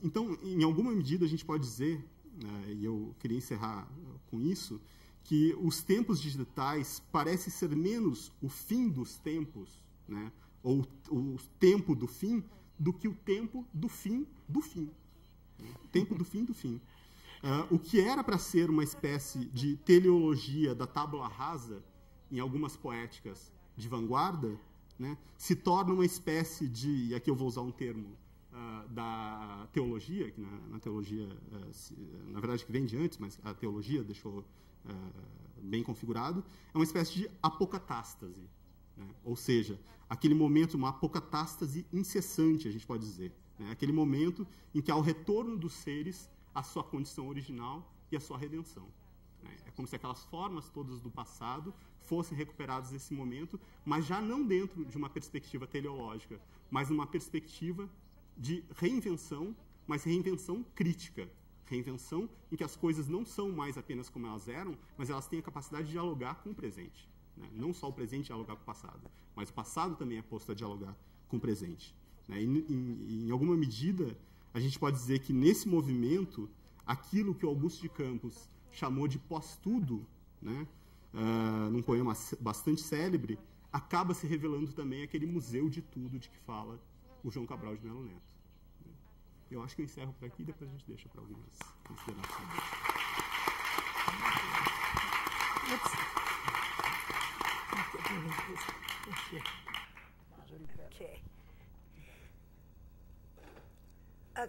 Então, em alguma medida, a gente pode dizer, e eu queria encerrar com isso, que os tempos digitais parecem ser menos o fim dos tempos, né, ou o tempo do fim, do que o tempo do fim do fim. O tempo do fim do fim. O que era para ser uma espécie de teleologia da tábula rasa, em algumas poéticas de vanguarda, né, se torna uma espécie de, e aqui eu vou usar um termo da teologia, que na teologia, na verdade que vem de antes, mas a teologia deixou bem configurado, é uma espécie de apocatástase, né? Ou seja, aquele momento, uma apocatástase incessante, a gente pode dizer, né? Aquele momento em que há o retorno dos seres à sua condição original e à sua redenção. É como se aquelas formas todas do passado fossem recuperadas nesse momento, mas já não dentro de uma perspectiva teleológica, mas numa perspectiva de reinvenção, mas reinvenção crítica. Reinvenção em que as coisas não são mais apenas como elas eram, mas elas têm a capacidade de dialogar com o presente, né? Não só o presente dialogar com o passado, mas o passado também é posto a dialogar com o presente, né? Em alguma medida, a gente pode dizer que nesse movimento, aquilo que o Augusto de Campos chamou de pós-tudo, né? Num poema bastante célebre, acaba se revelando também aquele museu de tudo de que fala o João Cabral de Melo Neto. Eu acho que eu encerro por aqui e depois a gente deixa para algumas considerações. Okay.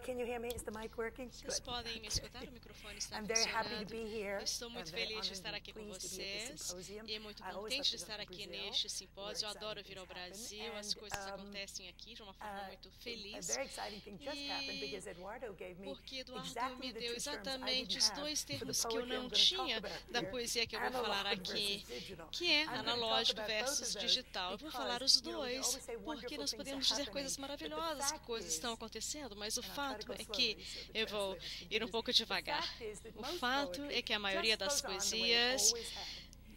Can you hear me? Is the mic working? Vocês podem me escutar? O microfone está I'm very happy to funcionando. be here. Eu estou muito feliz de estar aqui com vocês e muito contente de estar aqui neste simpósio. Eu adoro vir ao Brasil, as coisas acontecem aqui de uma forma muito feliz. Porque Eduardo me deu exatamente os dois termos que eu não tinha da poesia que eu vou falar aqui, que é analógico versus digital. Eu vou falar os dois, porque nós podemos dizer coisas maravilhosas, que coisas estão acontecendo, mas o fato é que, eu vou ir um pouco devagar, o fato é que a maioria das poesias,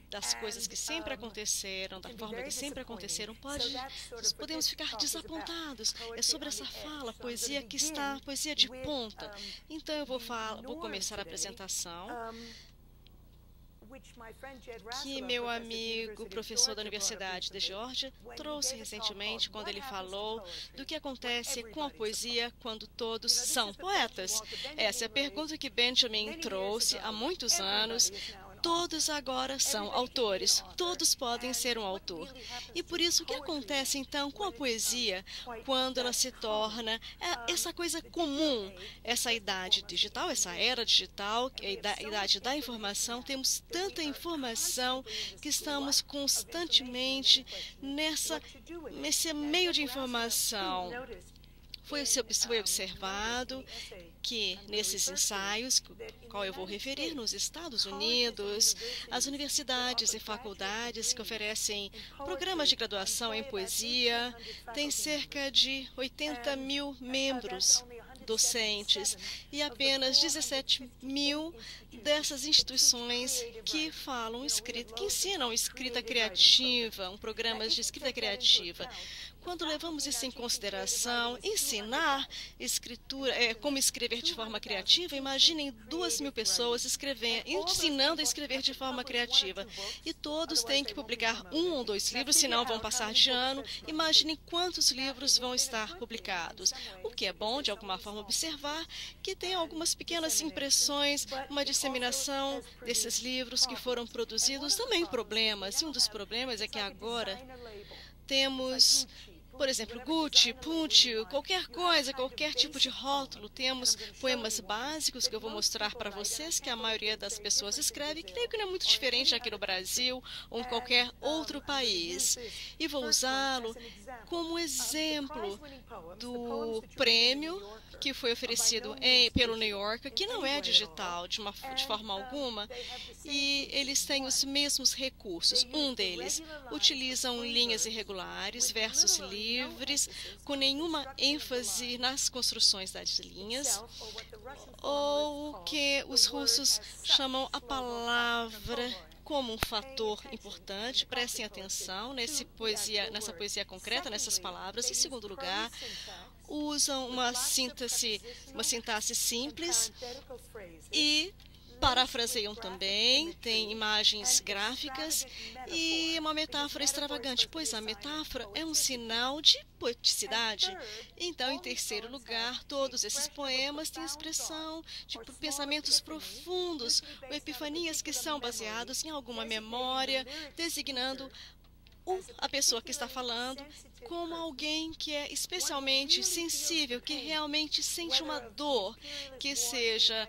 das coisas que sempre aconteceram, da forma que sempre aconteceram, podemos ficar desapontados. É sobre essa fala, poesia que está, poesia de ponta. Então eu vou começar a apresentação, que meu amigo, professor da Universidade de Geórgia, trouxe recentemente quando ele falou do que acontece com a poesia quando todos são poetas. Essa é a pergunta que Benjamin trouxe há muitos anos. Todos agora são autores, todos podem ser um autor. E por isso, o que acontece então com a poesia quando ela se torna essa coisa comum, essa idade digital, essa era digital, a idade da informação? Temos tanta informação que estamos constantemente nesse meio de informação. Foi observado que nesses ensaios, qual eu vou referir, nos Estados Unidos, as universidades e faculdades que oferecem programas de graduação em poesia têm cerca de 80 mil membros docentes e apenas 17 mil dessas instituições que falam escrita, que ensinam escrita criativa, programas de escrita criativa. Quando levamos isso em consideração, ensinar escritura, como escrever de forma criativa, imaginem 2.000 pessoas ensinando a escrever de forma criativa. E todos têm que publicar 1 ou 2 livros, senão vão passar de ano. Imaginem quantos livros vão estar publicados. O que é bom, de alguma forma, observar que tem algumas pequenas impressões, uma disseminação desses livros que foram produzidos, também problemas. E um dos problemas é que agora temos, por exemplo, Gucci, Punch, qualquer coisa, qualquer tipo de rótulo. Temos poemas básicos que eu vou mostrar para vocês, que a maioria das pessoas escreve, que creio que não é muito diferente aqui no Brasil ou em qualquer outro país. E vou usá-lo como exemplo do prêmio que foi oferecido pelo New Yorker, que não é digital de forma alguma, e eles têm os mesmos recursos. Um deles utilizam linhas irregulares, versos livres, com nenhuma ênfase nas construções das linhas, ou o que os russos chamam a palavra como um fator importante. Prestem atenção nessa poesia concreta, nessas palavras. Em segundo lugar, usam uma sintaxe simples e parafraseiam também, tem imagens gráficas e uma metáfora extravagante, pois a metáfora é um sinal de poeticidade. Então, em terceiro lugar, todos esses poemas têm expressão de pensamentos profundos, ou epifanias que são baseados em alguma memória, designando a pessoa que está falando como alguém que é especialmente sensível, que realmente sente uma dor, que seja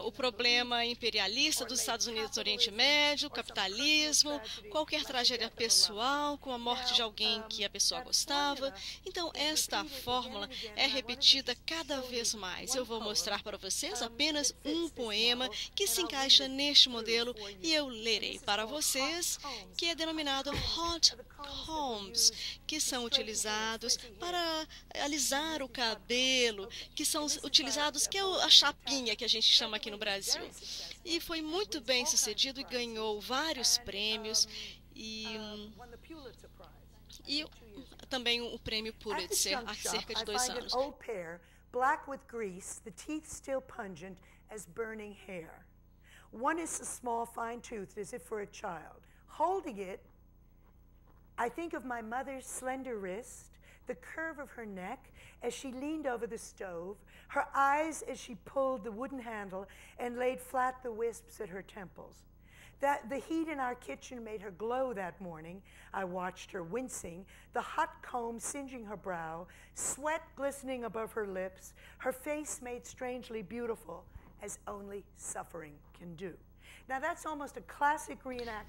o problema imperialista dos Estados Unidos do Oriente Médio, capitalismo, qualquer tragédia pessoal, com a morte de alguém que a pessoa gostava. Então, esta fórmula é repetida cada vez mais. Eu vou mostrar para vocês apenas um poema que se encaixa neste modelo e eu lerei para vocês, que é denominado hot combs, que são utilizados para alisar o cabelo, que são utilizados, que é a chapinha que a gente chama aqui no Brasil. E foi muito bem sucedido e ganhou vários prêmios e também o prêmio Pulitzer há cerca de 2 anos. Black with grease, the teeth still pungent as burning hair. One is small, fine-toothed, as if for a child. Holding it, I think of my mother's slender wrist, the curve of her neck as she leaned over the stove, her eyes as she pulled the wooden handle and laid flat the wisps at her temples. That the heat in our kitchen made her glow that morning. I watched her wincing, the hot comb singeing her brow, sweat glistening above her lips, her face made strangely beautiful, as only suffering can do.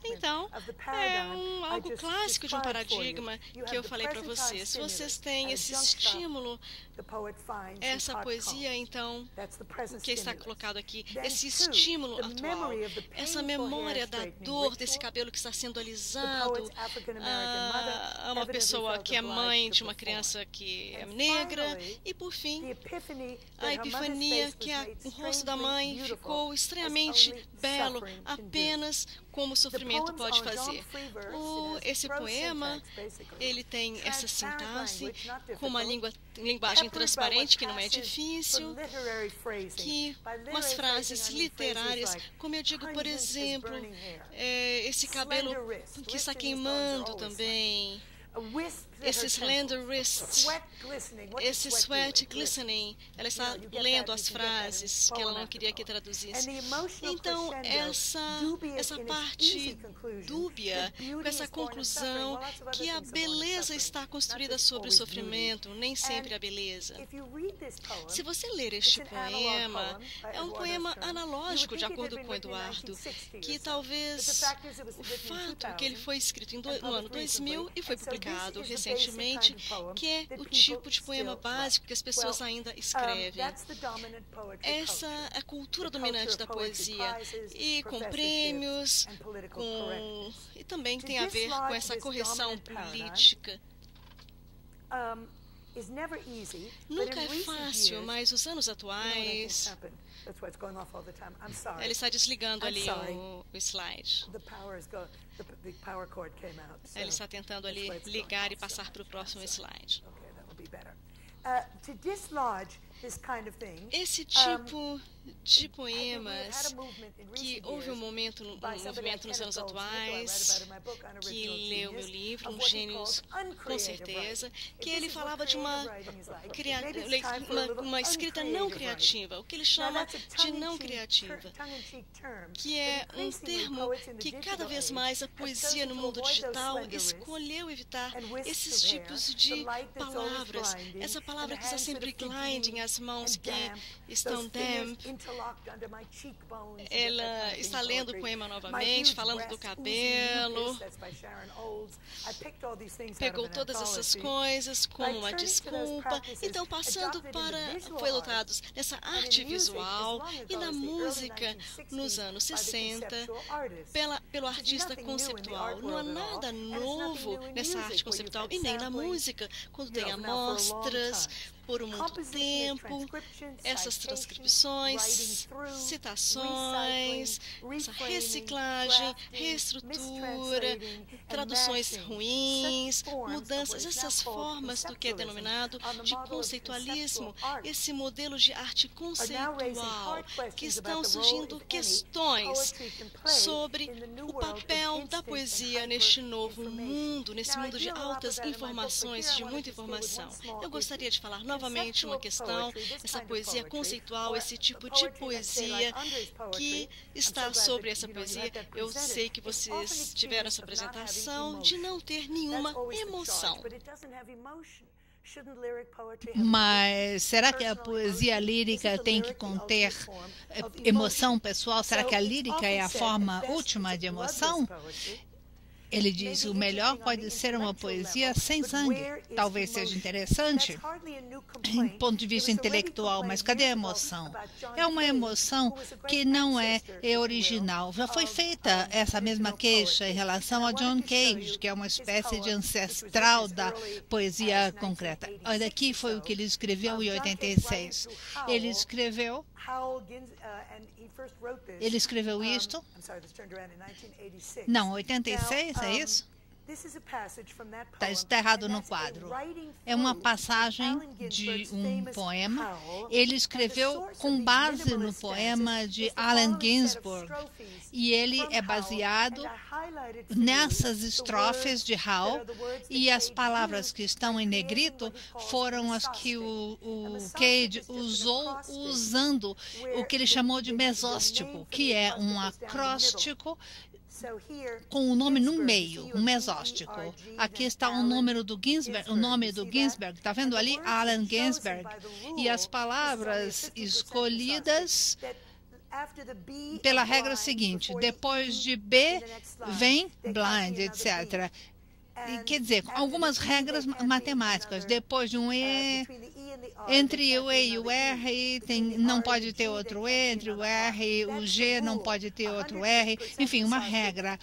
Então, é algo clássico de um paradigma que eu falei para vocês. Vocês têm esse estímulo, essa poesia, então, que está colocado aqui, esse estímulo atual, essa memória da dor desse cabelo que está sendo alisado, a uma pessoa que é mãe de uma criança que é negra, e, por fim, a epifania que o rosto da mãe ficou estranhamente belo, apenas como o sofrimento pode fazer. Esse poema, ele tem essa sintaxe com uma linguagem transparente, que não é difícil, que umas frases literárias, como eu digo, por exemplo, esse cabelo que está queimando também, esse slender wrist, esse sweat glistening. Ela está lendo as frases que ela não queria que traduzisse. Então, essa parte dúbia, com essa conclusão que a beleza está construída sobre o sofrimento, nem sempre a beleza. Se você ler este poema, é um poema analógico, de acordo com Eduardo, que talvez o fato que ele foi escrito no ano 2000 e foi publicado recentemente, que é o tipo de poema básico que as pessoas ainda escrevem. Essa é a cultura dominante da poesia, e com prêmios, e também tem a ver com essa correção política. Nunca é fácil, mas os anos atuais... Ele está desligando ali o slide. Ele está tentando ali ligar e passar para o próximo slide. Esse tipo de poemas, que houve um movimento nos anos atuais, que leu meu livro, Um Gênios, com certeza, que ele falava de uma escrita não criativa, o que ele chama de não criativa, que é um termo que cada vez mais a poesia no mundo digital escolheu evitar esses tipos de palavras. Essa palavra que está sempre gliding, as mãos que estão damp. Ela está lendo o poema novamente, falando do cabelo, pegou todas essas coisas como uma desculpa. Então, passando foi adotados nessa arte visual e na música nos anos 60 pelo artista conceptual. Não há nada novo nessa arte conceptual e nem na música, quando tem amostras por muito tempo, essas transcrições, citações, essa reciclagem, reestrutura, traduções ruins, mudanças, essas formas do que é denominado de conceitualismo, esse modelo de arte conceitual, que estão surgindo questões sobre o papel da poesia neste novo mundo, nesse mundo de altas informações, de muita informação. Eu gostaria de falar novamente uma questão, essa poesia conceitual, esse tipo de poesia que está sobre essa poesia. Eu sei que vocês tiveram essa apresentação de não ter nenhuma emoção. Mas será que a poesia lírica tem que conter emoção pessoal? Será que a lírica é a forma última de emoção? Ele diz, o melhor pode ser uma poesia sem sangue. Talvez seja interessante, em ponto de vista intelectual, mas cadê a emoção? É uma emoção que não é original. Já foi feita essa mesma queixa em relação a John Cage, que é uma espécie de ancestral da poesia concreta. Olha, aqui foi o que ele escreveu em 86. Ele escreveu isto? Não, 86, é isso? Está errado no quadro. É uma passagem de um poema. Ele escreveu com base no poema de Allen Ginsberg. E ele é baseado nessas estrofes de Howe. E as palavras que estão em negrito foram as que o Cage usou usando o que ele chamou de mesóstico, que é um acróstico com o nome no meio, um mesóstico. Aqui está o número do Ginsberg, o nome do Ginsberg. Está vendo ali? Allen Ginsberg. E as palavras escolhidas pela regra seguinte: depois de B vem blind, etc. E, quer dizer, algumas regras matemáticas. Depois de um E, entre o E e o R, não pode ter outro E, entre o R e o G não pode ter outro R. Enfim, uma regra.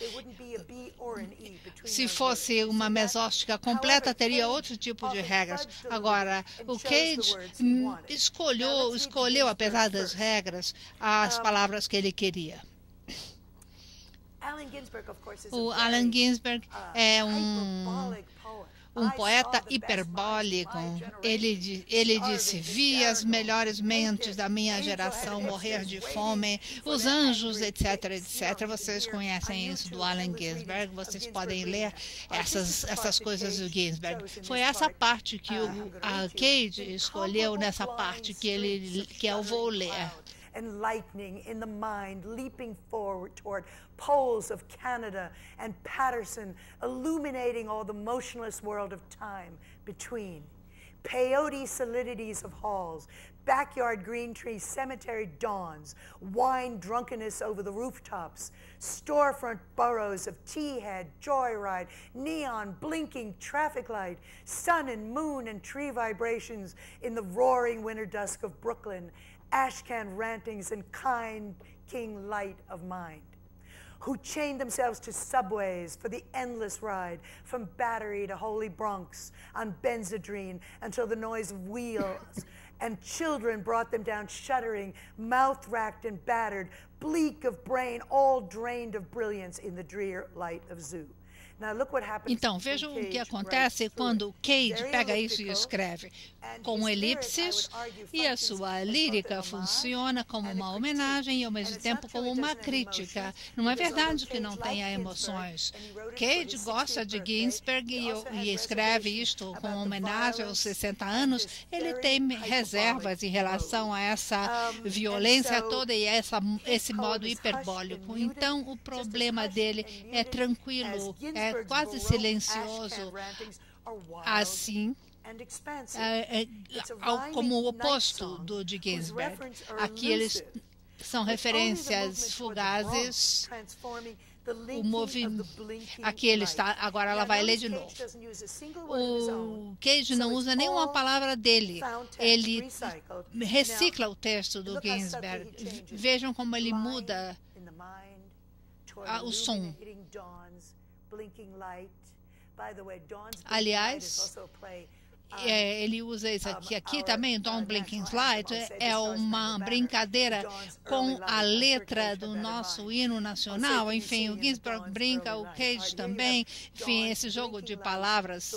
Se fosse uma mesóstica completa, teria outro tipo de regras. Agora, o Cage escolheu, apesar das regras, as palavras que ele queria. O Allen Ginsberg é um poeta hiperbólico. Ele disse, vi as melhores mentes da minha geração morrer de fome, os anjos, etc, etc. Vocês conhecem isso do Allen Ginsberg, vocês podem ler essas coisas do Ginsberg. Foi essa parte que a Cage escolheu, nessa parte que eu vou ler. And lightning in the mind, leaping forward toward poles of Canada and Patterson, illuminating all the motionless world of time between. Peyote solidities of halls, backyard green trees, cemetery dawns, wine drunkenness over the rooftops, storefront boroughs of Tea-Head, Joyride, neon blinking traffic light, sun and moon and tree vibrations in the roaring winter dusk of Brooklyn, ashcan rantings and kind king light of mind, who chained themselves to subways for the endless ride from Battery to Holy Bronx on Benzedrine until the noise of wheels and children brought them down shuddering, mouth-racked and battered, bleak of brain, all drained of brilliance in the drear light of Zoo. Então, vejam o que acontece quando o Cage pega isso e escreve com elipses, e a sua lírica funciona como uma homenagem e, ao mesmo tempo, como uma crítica. Não é verdade que não tenha emoções. Cage gosta de Ginsberg e escreve isto com homenagem aos 60 anos. Ele tem reservas em relação a essa violência toda e esse modo hiperbólico. Então, o problema dele é tranquilo, é quase silencioso, assim, como o oposto do de Ginsberg. Aqui eles são referências fugazes. Aqui ele está, agora ela vai ler de novo. O Cage não usa nenhuma palavra dele. Ele recicla o texto do Ginsberg. Vejam como ele muda o som. Aliás, ele usa isso aqui. Aqui também, Don't Blinking Light, é uma brincadeira com a letra do nosso hino nacional. Enfim, o Ginsberg brinca, o Cage também. Enfim, esse jogo de palavras.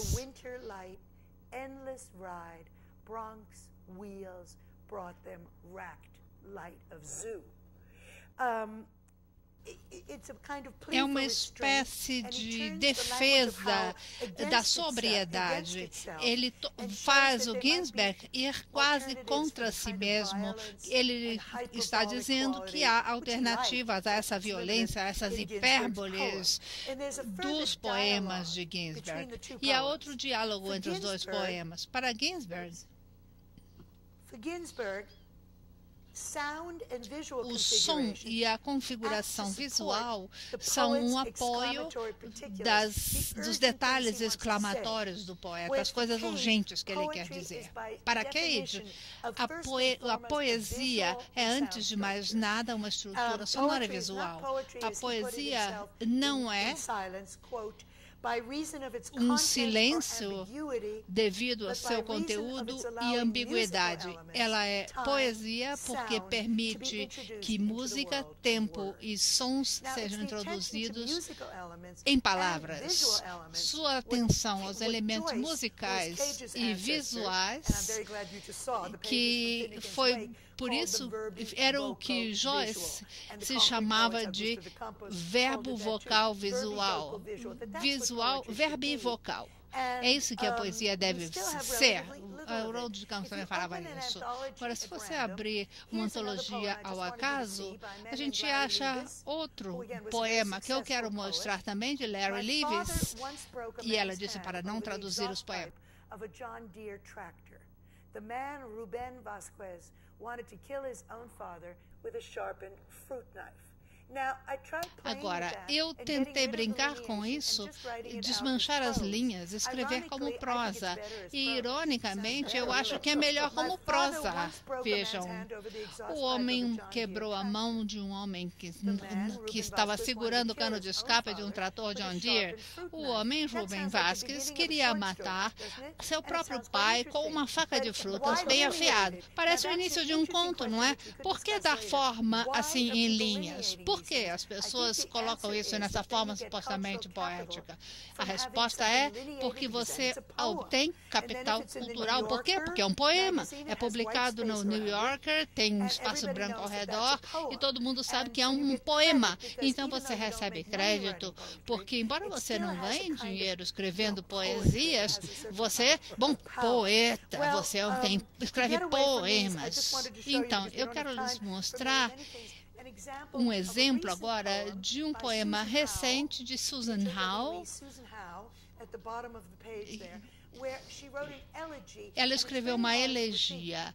É uma espécie de defesa da sobriedade. Ele faz o Ginsberg ir quase contra si mesmo. Ele está dizendo que há alternativas a essa violência, a essas hipérboles dos poemas de Ginsberg. E há outro diálogo entre os dois poemas. Para Ginsberg, o som e a configuração visual são um apoio dos detalhes exclamatórios do poeta, as coisas urgentes que ele quer dizer. Para Cage, a poesia é, antes de mais nada, uma estrutura sonora e visual. A poesia não é um silêncio devido ao seu conteúdo e ambiguidade. Ela é poesia porque permite que música, tempo e sons sejam introduzidos em palavras. Sua atenção aos elementos musicais e visuais, que foi por isso, era o que Joyce se chamava de verbo vocal visual. Verbo e vocal. É isso que a poesia deve ser. O Haroldo de Campos também falava nisso. Agora, se você abrir uma antologia ao acaso, a gente acha outro poema que eu quero mostrar também, de Larry Leavis, e ela disse para não traduzir os poemas. Wanted to kill his own father with a sharpened fruit knife. Agora, eu tentei brincar com isso, desmanchar as linhas, escrever como prosa. E, ironicamente, eu acho que é melhor como prosa. Vejam, o homem quebrou a mão de um homem que estava segurando o cano de escape de um trator John Deere. O homem, Rubem Vasquez, queria matar seu próprio pai com uma faca de frutas bem afiada. Parece o início de um conto, não é? Por que dar forma assim em linhas? Por que as pessoas colocam isso nessa forma supostamente poética? A resposta é porque você obtém capital cultural. Por quê? Porque é um poema. É publicado no New Yorker, tem um espaço branco ao redor e todo mundo sabe que é um poema. Então você recebe crédito, porque embora você não ganhe dinheiro escrevendo poesias, você, poeta, você escreve poemas. Então, eu quero lhes mostrar um exemplo agora de um poema recente de Susan Howe. Ela escreveu uma elegia,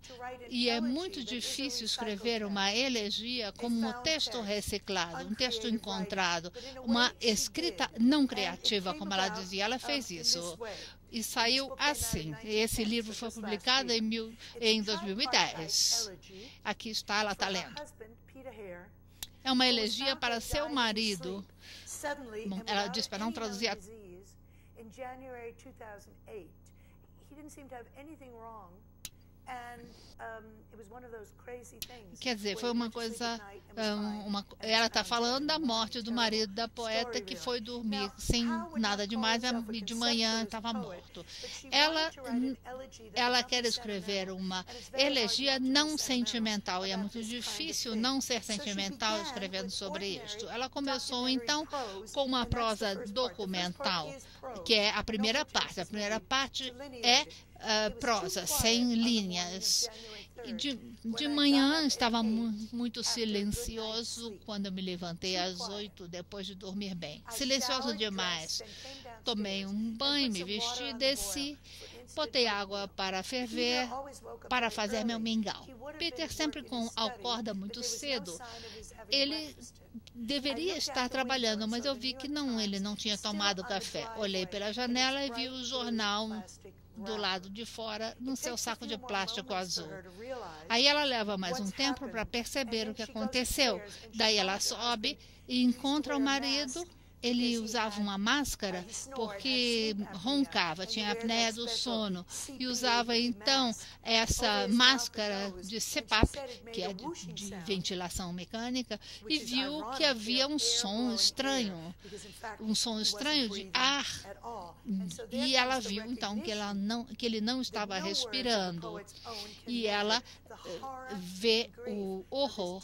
e é muito difícil escrever uma elegia como um texto reciclado, um texto encontrado, uma escrita não criativa, como ela dizia. Ela fez isso. E saiu assim. Esse livro foi publicado em 2010. Aqui está, ela está lendo. É uma elegia para seu marido. Bom, ela diz para não traduzir a... Quer dizer, foi uma coisa... ela está falando da morte do marido da poeta, que foi dormir sem nada demais e de manhã estava morto. Ela quer escrever uma elegia não sentimental, e é muito difícil não ser sentimental escrevendo sobre isto. Ela começou, então, com uma prosa documental, que é a primeira parte. A primeira parte é prosa, sem linhas. E de manhã estava muito silencioso quando eu me levantei às 8, depois de dormir bem. Silencioso demais. Tomei um banho, me vesti, desci, botei água para ferver, para fazer meu mingau. Peter sempre acorda muito cedo. Ele deveria estar trabalhando, mas eu vi que ele não tinha tomado café. Olhei pela janela e vi o jornal do lado de fora, no seu saco de plástico azul. Aí ela leva mais um tempo para perceber o que aconteceu. Daí ela sobe e encontra o marido. Ele usava uma máscara porque roncava, tinha apneia do sono, e usava então essa máscara de CPAP, que é de ventilação mecânica, e viu que havia um som estranho de ar, e ela viu então que ele não estava respirando, e ela vê o horror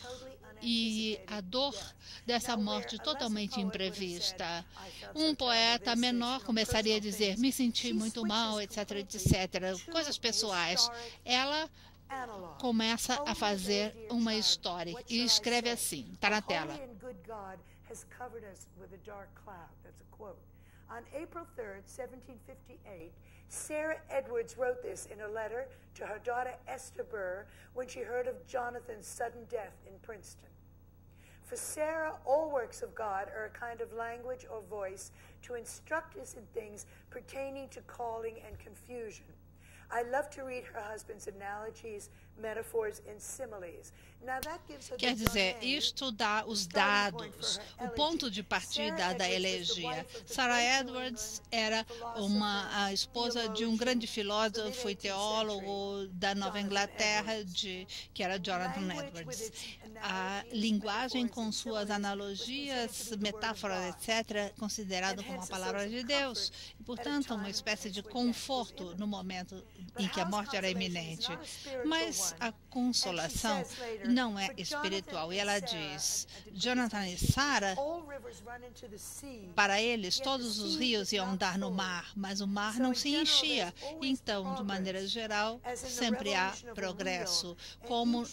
e a dor dessa morte totalmente imprevista. Um poeta menor começaria a dizer, me senti muito mal, etc, etc, coisas pessoais. Ela começa a fazer uma história e escreve assim, está na tela. On April 3rd, 1758, Sarah Edwards wrote this in a letter to her daughter Esther Burr when she heard of Jonathan's sudden death in Princeton. For Sarah, all works of God are a kind of language or voice to instruct us in things pertaining to calling and confusion. I love to read her husband's analogies, metaphors and similes. Now that gives her Quer dizer, isto dá os dados, o ponto de partida da elegia. Sarah Edwards era a esposa de um grande filósofo e teólogo da Nova Inglaterra, que era Jonathan Edwards. A linguagem com suas analogias, metáforas, etc., considerado como a palavra de Deus, e, portanto, uma espécie de conforto no momento em que a morte era iminente. Mas a consolação não é espiritual. E ela diz, Jonathan e Sarah, para eles, todos os rios iam dar no mar, mas o mar não se enchia. Então, de maneira geral, sempre há progresso, como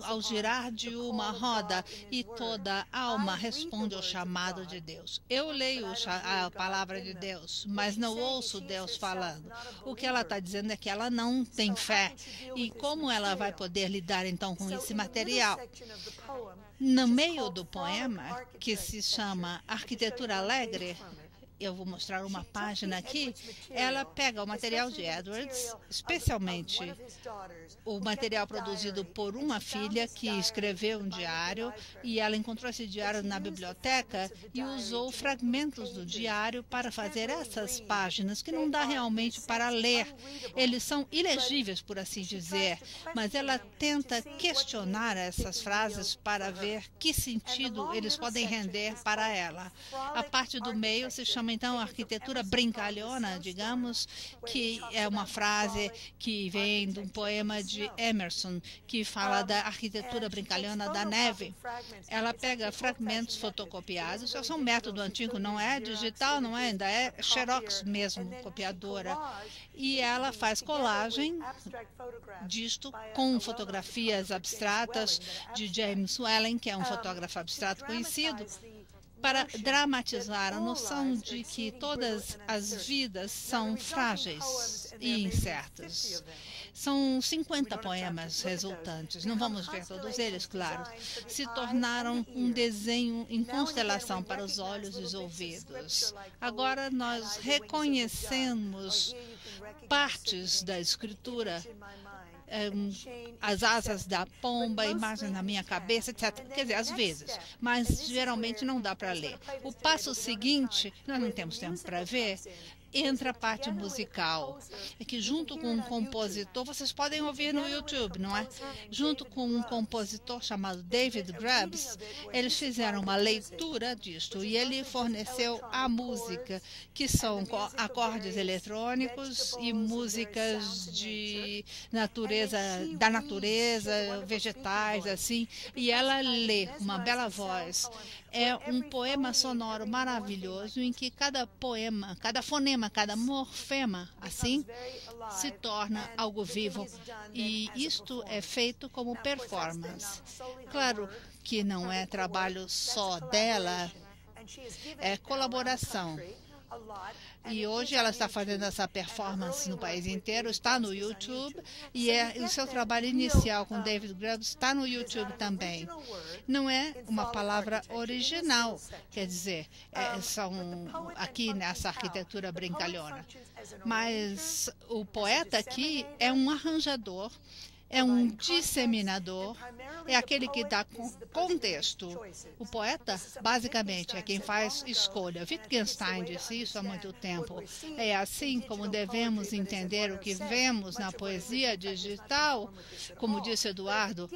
ao girar de uma roda e toda alma responde ao chamado de Deus. Eu leio a palavra de Deus, mas não ouço Deus falando. O que ela está dizendo é que ela não tem fé. E como ela vai poder lidar então com esse material? No meio do poema, que se chama Arquitetura Alegre, eu vou mostrar uma página aqui, ela pega o material de Edwards, especialmente o material produzido por uma filha que escreveu um diário, e ela encontrou esse diário na biblioteca e usou fragmentos do diário para fazer essas páginas, que não dá realmente para ler. Eles são ilegíveis, por assim dizer, mas ela tenta questionar essas frases para ver que sentido eles podem render para ela. A parte do meio se chama então arquitetura brincalhona, digamos, que é uma frase que vem de um poema de Emerson, que fala da arquitetura brincalhona da neve. Ela pega fragmentos fotocopiados, é um método antigo, não é digital, não é, ainda é Xerox mesmo, copiadora, e ela faz colagem disto com fotografias abstratas de James Whalen, que é um fotógrafo abstrato conhecido, para dramatizar a noção de que todas as vidas são frágeis e incertas. São 50 poemas resultantes, não vamos ver todos eles, claro. Se tornaram um desenho em constelação para os olhos e os ouvidos. Agora nós reconhecemos partes da escritura, as asas da pomba, imagens na minha cabeça, etc. Quer dizer, às vezes, mas geralmente não dá para ler. O passo seguinte, nós não temos tempo para ver, entra a parte musical, é que junto com um compositor, vocês podem ouvir no YouTube, não é? Junto com um compositor chamado David Grubbs, eles fizeram uma leitura disto e ele forneceu a música, que são acordes eletrônicos e músicas de da natureza, vegetais, assim, e ela lê uma bela voz. É um poema sonoro maravilhoso em que cada poema, cada fonema, cada morfema, assim, se torna algo vivo. E isto é feito como performance. Claro que não é trabalho só dela, é colaboração. E hoje ela está fazendo essa performance no país inteiro, está no YouTube, e o seu trabalho inicial com David Grubbs está no YouTube também. Não é uma palavra original, quer dizer, são aqui nessa arquitetura brincalhona. Mas o poeta aqui é um arranjador, é um disseminador, é aquele que dá contexto. O poeta, basicamente, é quem faz escolha. Wittgenstein disse isso há muito tempo. É assim como devemos entender o que vemos na poesia digital, como disse Eduardo.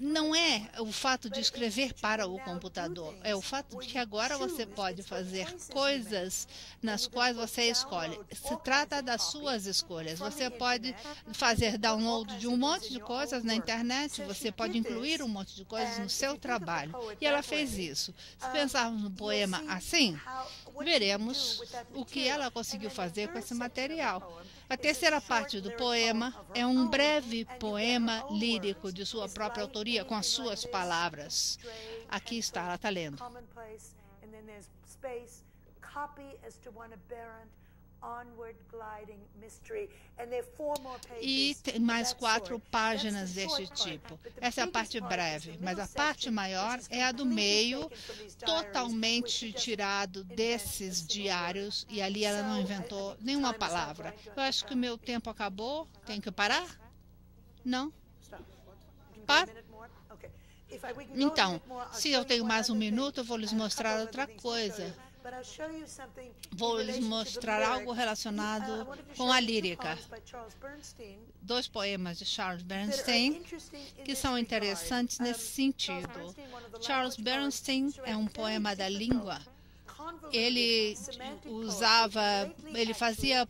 não é o fato de escrever para o computador, é o fato de que agora você pode fazer coisas nas quais você escolhe. Se trata das suas escolhas. Você pode fazer download de um monte de coisas na internet, você pode incluir um monte de coisas no seu trabalho. E ela fez isso. Se pensarmos no poema assim, veremos o que ela conseguiu fazer com esse material. A terceira parte do poema é um breve poema lírico de sua própria autoria, com as suas palavras. Aqui está, ela está lendo. E tem mais 4 páginas deste tipo. Essa é a parte breve, mas a parte maior é a do meio, totalmente tirado desses diários, e ali ela não inventou nenhuma palavra. Eu acho que o meu tempo acabou. Tenho que parar? Não? Para? Então, se eu tenho mais um minuto, eu vou lhes mostrar outra coisa. Vou lhes mostrar algo relacionado com a lírica. 2 poemas de Charles Bernstein que são interessantes nesse sentido. Charles Bernstein é um poema da língua. Ele fazia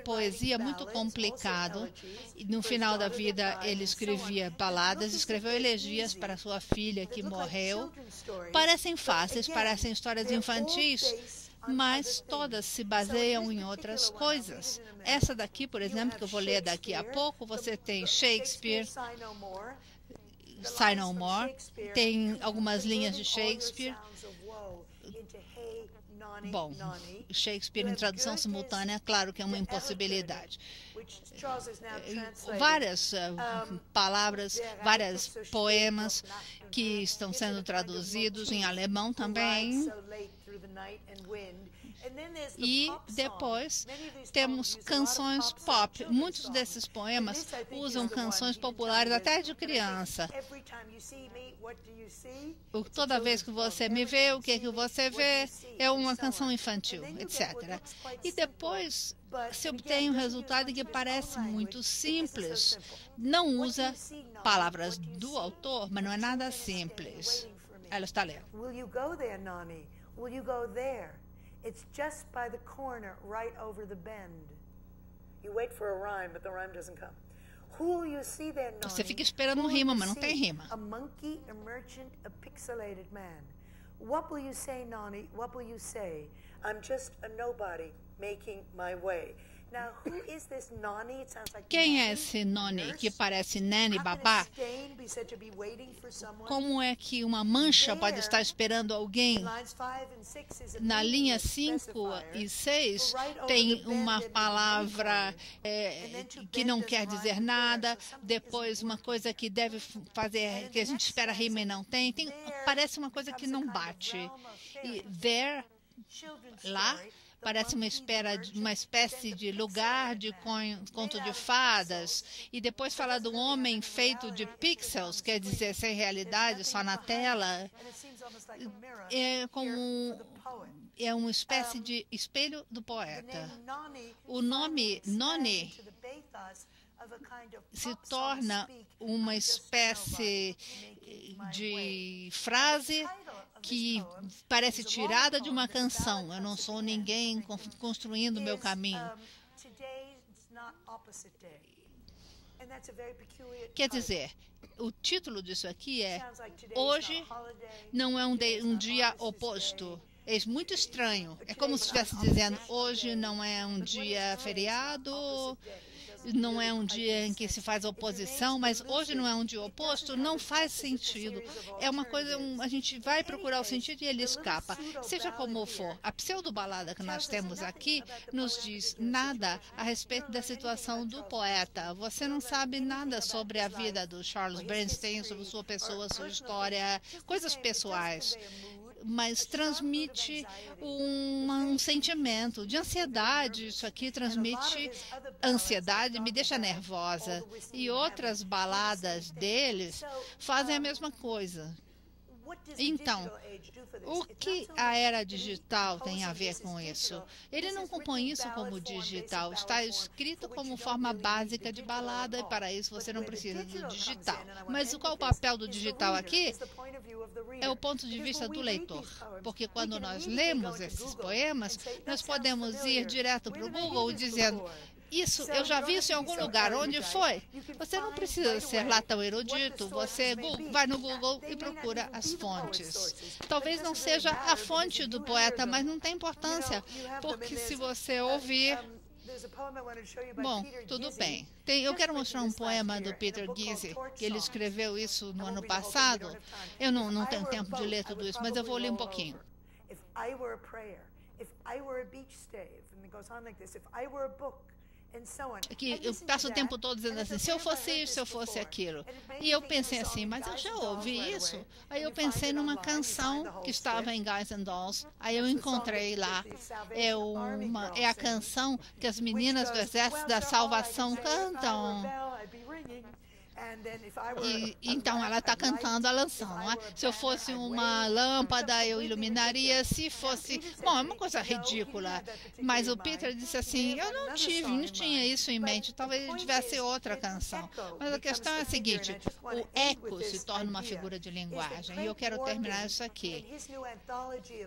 poesia muito complicado. E no final da vida ele escrevia baladas, escreveu elegias para sua filha que morreu. Parecem fáceis, parecem histórias infantis, mas todas se baseiam em outras coisas. Essa daqui, por exemplo, que eu vou ler daqui a pouco, você tem Shakespeare, Sigh No More, tem algumas linhas de Shakespeare. Bom, Shakespeare em tradução simultânea, claro que é uma impossibilidade. Várias palavras, vários poemas que estão sendo traduzidos em alemão também. E depois temos canções pop. Muitos desses poemas usam canções populares até de criança. Toda vez que você me vê, o que você vê é uma canção infantil, etc. E depois se obtém um resultado que parece muito simples. Não usa palavras do autor, mas não é nada simples. Ela está lendo. It's just by the corner, right over the bend. You wait for a rhyme, but the rhyme doesn't come. Who will you see there, Nani? Você fica esperando rima, mas não tem rima. A monkey, a merchant, a pixelated man. What will you say, Nani? What will you say? I'm just a nobody making my way. Now, who is this Nani? It sounds like quem é esse Nani que parece Nani Babá? Como é que uma mancha pode estar esperando alguém? Na linha 5 e 6 tem uma palavra que não quer dizer nada, depois uma coisa que deve fazer, que a gente espera rima e não tem. Parece uma coisa que não bate. E there, lá, parece uma espécie de lugar de conto de fadas. E depois fala do homem feito de pixels, quer dizer, sem realidade, só na tela. É uma espécie de espelho do poeta. O nome Nani se torna uma espécie de frase que parece tirada de uma canção. Eu não sou ninguém construindo meu caminho. Quer dizer, o título disso aqui é Hoje não é um dia oposto. É muito estranho. É como se estivesse dizendo, hoje não é um dia feriado, não é um dia em que se faz oposição, mas hoje não é um dia oposto, não faz sentido. É uma coisa, a gente vai procurar o sentido e ele escapa. Seja como for, a pseudo-balada que nós temos aqui nos diz nada a respeito da situação do poeta. Você não sabe nada sobre a vida do Charles Bernstein, sobre sua pessoa, sua história, coisas pessoais, mas transmite um sentimento de ansiedade. Isso aqui transmite ansiedade, me deixa nervosa. E outras baladas deles fazem a mesma coisa. Então, o que a era digital tem a ver com isso? Ele não compõe isso como digital, está escrito como forma básica de balada e para isso você não precisa do digital. Mas qual é o papel do digital aqui? É o ponto de vista do leitor, porque quando nós lemos esses poemas, nós podemos ir direto para o Google dizendo: isso, eu já vi isso em algum lugar. Onde foi? Você não precisa ser lá tão erudito. Você vai no Google e procura as fontes. Talvez não seja a fonte do poeta, mas não tem importância, porque se você ouvir... Bom, tudo bem. Eu quero mostrar um poema do Peter Gizzi, que ele escreveu isso no ano passado. Eu não tenho tempo de ler tudo isso, mas eu vou ler um pouquinho. Que eu passo o tempo todo dizendo assim, se eu fosse isso, se eu fosse aquilo. E eu pensei assim, mas eu já ouvi isso. Aí eu pensei numa canção que estava em Guys and Dolls. Aí eu encontrei lá. É a canção que as meninas do Exército da Salvação cantam. Então ela está cantando a canção, não é? Se eu fosse uma lâmpada, eu iluminaria. Se fosse... Bom, é uma coisa ridícula. Mas o Peter disse assim, eu não tinha isso em mente. Talvez ele tivesse outra canção. Mas a questão é a seguinte, o eco se torna uma figura de linguagem. E eu quero terminar isso aqui.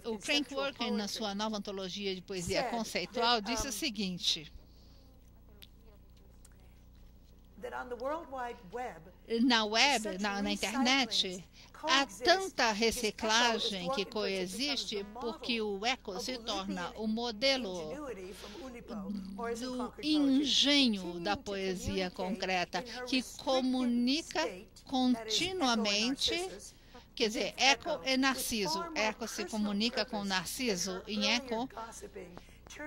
O Frank Workin, na sua nova antologia de poesia conceitual, disse o seguinte... Na internet, há tanta reciclagem que coexiste porque o eco se torna o modelo do engenho da poesia concreta, que comunica continuamente. Quer dizer, eco é Narciso. Eco se comunica com Narciso em eco,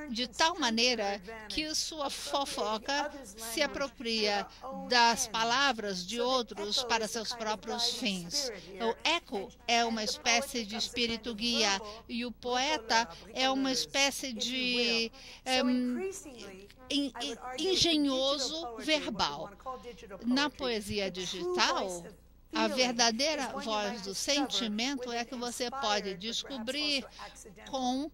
de tal maneira que sua fofoca se apropria das palavras de outros para seus próprios fins. O eco é uma espécie de espírito guia e o poeta é uma espécie de engenhoso verbal. Na poesia digital, a verdadeira voz do sentimento é que você pode descobrir com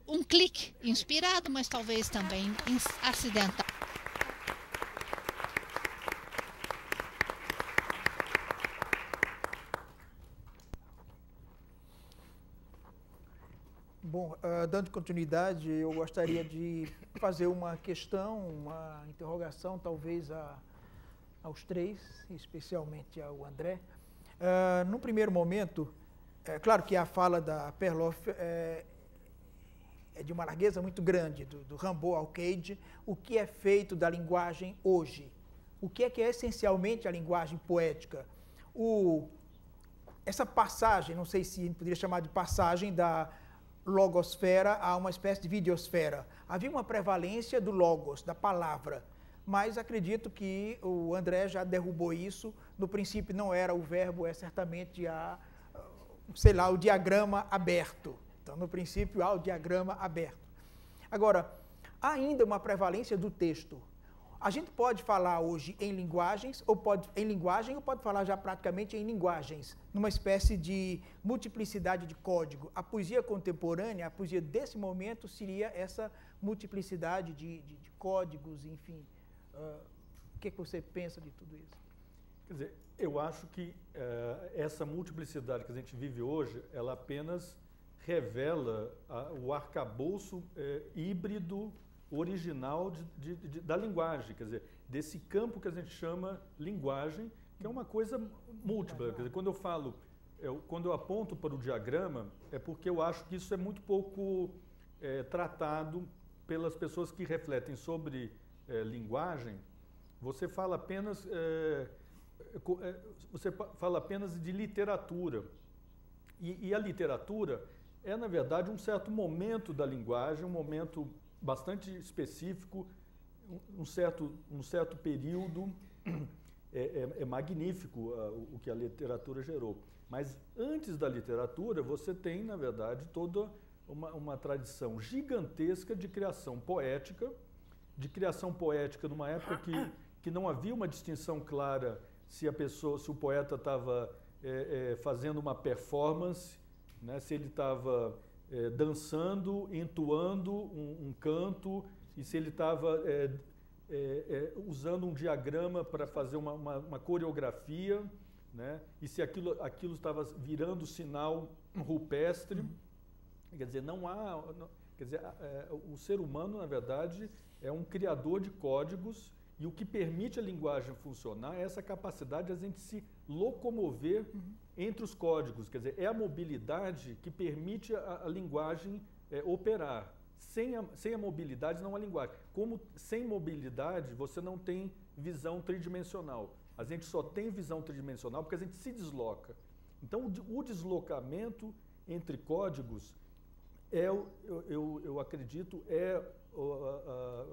um clique inspirado, mas talvez também acidental. Bom, dando continuidade, eu gostaria de fazer uma questão, uma interrogação, talvez aos três, especialmente ao André. No primeiro momento, claro que a fala da Perloff é de uma largueza muito grande, do Rimbaud ao Cage, o que é feito da linguagem hoje, o que é essencialmente a linguagem poética. Essa passagem, não sei se poderia chamar de passagem da logosfera a uma espécie de videosfera. Havia uma prevalência do logos, da palavra, mas acredito que o André já derrubou isso. No princípio não era o verbo, é certamente o diagrama aberto. Então, no princípio, há o diagrama aberto. Agora, há ainda uma prevalência do texto. A gente pode falar hoje em linguagens, ou pode falar já praticamente em linguagens, numa espécie de multiplicidade de código. A poesia contemporânea, a poesia desse momento, seria essa multiplicidade de códigos, enfim. O que você pensa de tudo isso? Quer dizer, eu acho que essa multiplicidade que a gente vive hoje, ela apenas revela o arcabouço híbrido original da linguagem, quer dizer, desse campo que a gente chama linguagem, que é uma coisa múltipla. Quer dizer, quando eu aponto para o diagrama, é porque eu acho que isso é muito pouco tratado pelas pessoas que refletem sobre linguagem. Você fala apenas de literatura, e a literatura é, na verdade, um certo momento da linguagem, um momento bastante específico, um certo período. É magnífico o que a literatura gerou. Mas antes da literatura, você tem, na verdade, toda uma tradição gigantesca de criação poética numa época que não havia uma distinção clara se o poeta estava fazendo uma performance, né? Se ele estava dançando, entoando um canto, e se ele estava usando um diagrama para fazer uma coreografia, né? E se aquilo estava virando sinal rupestre. Quer dizer, o ser humano, na verdade, é um criador de códigos, e o que permite a linguagem funcionar é essa capacidade de a gente se locomover entre os códigos. Quer dizer, é a mobilidade que permite a linguagem operar. Sem a mobilidade não há linguagem. Como sem mobilidade você não tem visão tridimensional. A gente só tem visão tridimensional porque a gente se desloca. Então, o deslocamento entre códigos eu acredito,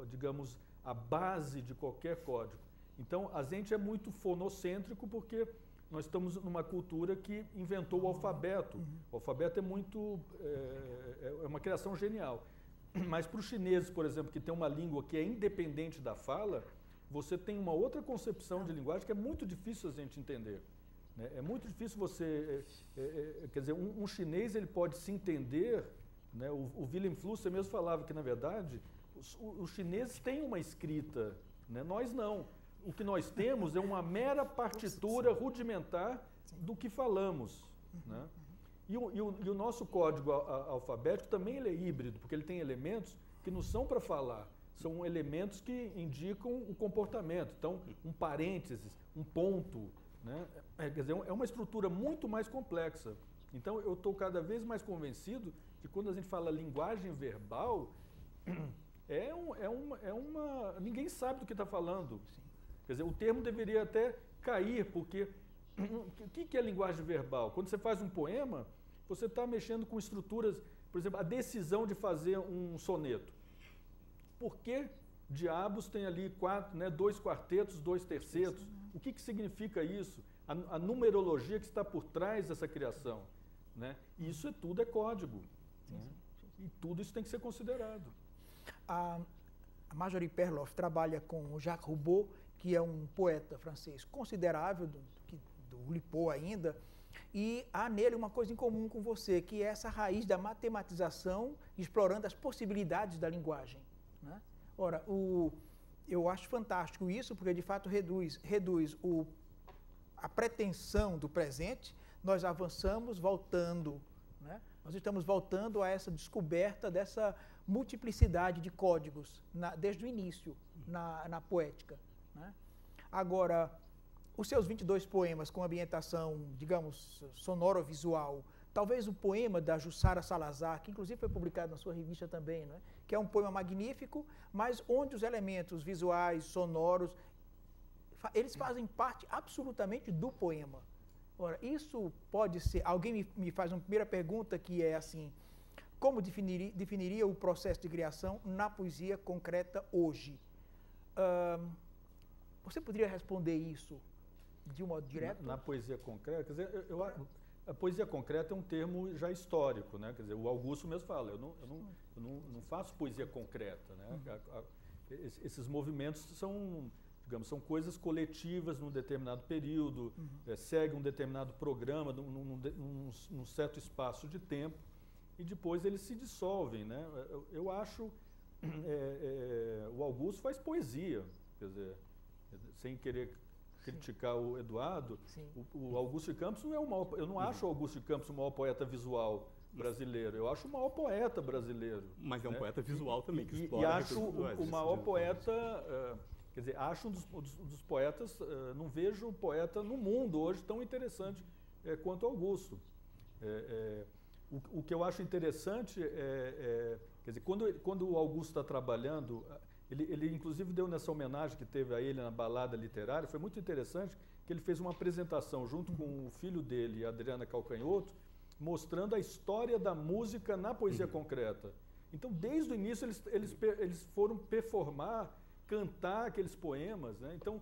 digamos, a base de qualquer código. Então, a gente é muito fonocêntrico porque nós estamos numa cultura que inventou o alfabeto. O alfabeto é uma criação genial. Mas para os chineses, por exemplo, que tem uma língua que é independente da fala, você tem uma outra concepção de linguagem que é muito difícil a gente entender. Né? É muito difícil você... quer dizer, um chinês ele pode se entender... Né? O Wilhelm Flusser mesmo falava que, na verdade, os chineses têm uma escrita, né? Nós não. O que nós temos é uma mera partitura rudimentar do que falamos. Né? E o nosso código alfabético também ele é híbrido, porque ele tem elementos que não são para falar, são elementos que indicam o comportamento. Então, um parênteses, um ponto, né? Quer dizer, é uma estrutura muito mais complexa. Então, eu estou cada vez mais convencido de que quando a gente fala linguagem verbal, ninguém sabe do que está falando. Quer dizer, o termo deveria até cair, porque o que é linguagem verbal? Quando você faz um poema, você está mexendo com estruturas, por exemplo, a decisão de fazer um soneto. Por que diabos tem ali 2 quartetos, 2 tercetos? O que significa isso? A numerologia que está por trás dessa criação. Né? Isso tudo é código. Né? E tudo isso tem que ser considerado. A Marjorie Perloff trabalha com o Jacques Roubaud, que é um poeta francês considerável, do Oulipo ainda, e há nele uma coisa em comum com você, que é essa raiz da matematização, explorando as possibilidades da linguagem. Né? Ora, eu acho fantástico isso, porque de fato reduz a pretensão do presente, nós avançamos voltando, né? Nós estamos voltando a essa descoberta dessa multiplicidade de códigos desde o início na poética. Né? Agora, os seus 22 poemas com ambientação, digamos, sonoro-visual, talvez o poema da Jussara Salazar, que inclusive foi publicado na sua revista também, né? Que é um poema magnífico, mas onde os elementos visuais, sonoros, eles fazem parte absolutamente do poema. Ora, isso pode ser... Alguém me faz uma primeira pergunta que é assim, como definiria o processo de criação na poesia concreta hoje? Você poderia responder isso de um modo direto? Na poesia concreta, quer dizer, a poesia concreta é um termo já histórico, né? Quer dizer, o Augusto mesmo fala, eu não faço poesia concreta, né? Esses movimentos são coisas coletivas num determinado período, segue um determinado programa, num certo espaço de tempo, e depois eles se dissolvem, né? Eu acho, o Augusto faz poesia, quer dizer, sem querer criticar o Eduardo, o Augusto de Campos não é o maior, eu não acho o Augusto de Campos o maior poeta visual brasileiro, eu acho o maior poeta brasileiro. Mas é um poeta visual também, que explora. E acho o maior poeta... Quer dizer, acho um dos poetas, não vejo poeta no mundo hoje tão interessante quanto Augusto. O que eu acho interessante quer dizer, quando o Augusto está trabalhando, ele inclusive deu nessa homenagem que teve a ele na balada literária, foi muito interessante que ele fez uma apresentação junto com o filho dele, Adriana Calcanhoto, mostrando a história da música na poesia concreta. Então, desde o início, eles foram performar, cantar aqueles poemas, né? Então,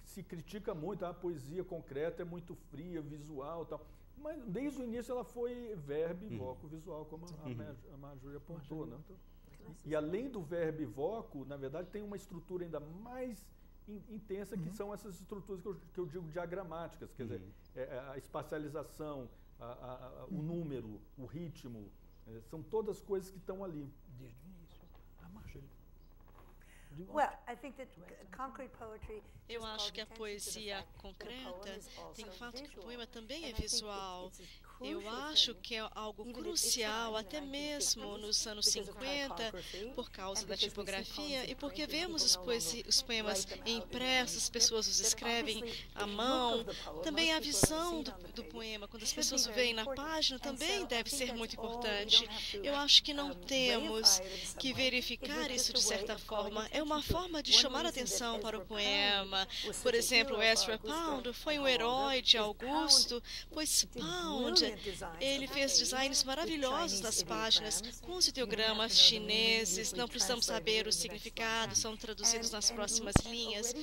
se critica muito, a poesia concreta é muito fria, visual e tal, mas desde o início ela foi verbo e voco visual, como a Marjorie apontou, né? E além do verbo e voco, na verdade, tem uma estrutura ainda mais intensa, que são essas estruturas que eu digo diagramáticas, quer dizer, a espacialização, o número, o ritmo, são todas coisas que estão ali. Desde o início. A marcha. Eu acho que a poesia concreta tem o fato que o poema também é visual. Eu acho que é algo crucial, até mesmo nos anos 50, por causa da tipografia e porque vemos os poemas impressos, as pessoas os escrevem à mão. Também a visão do poema, quando as pessoas veem na página, também deve ser muito importante. Eu acho que não temos que verificar isso de certa forma. É uma forma de chamar a atenção para o poema. Por exemplo, Ezra Pound foi um herói de Augusto, pois Pound, ele fez designs maravilhosos das páginas, com os ideogramas chineses. Não precisamos saber o significado, são traduzidos nas próximas linhas.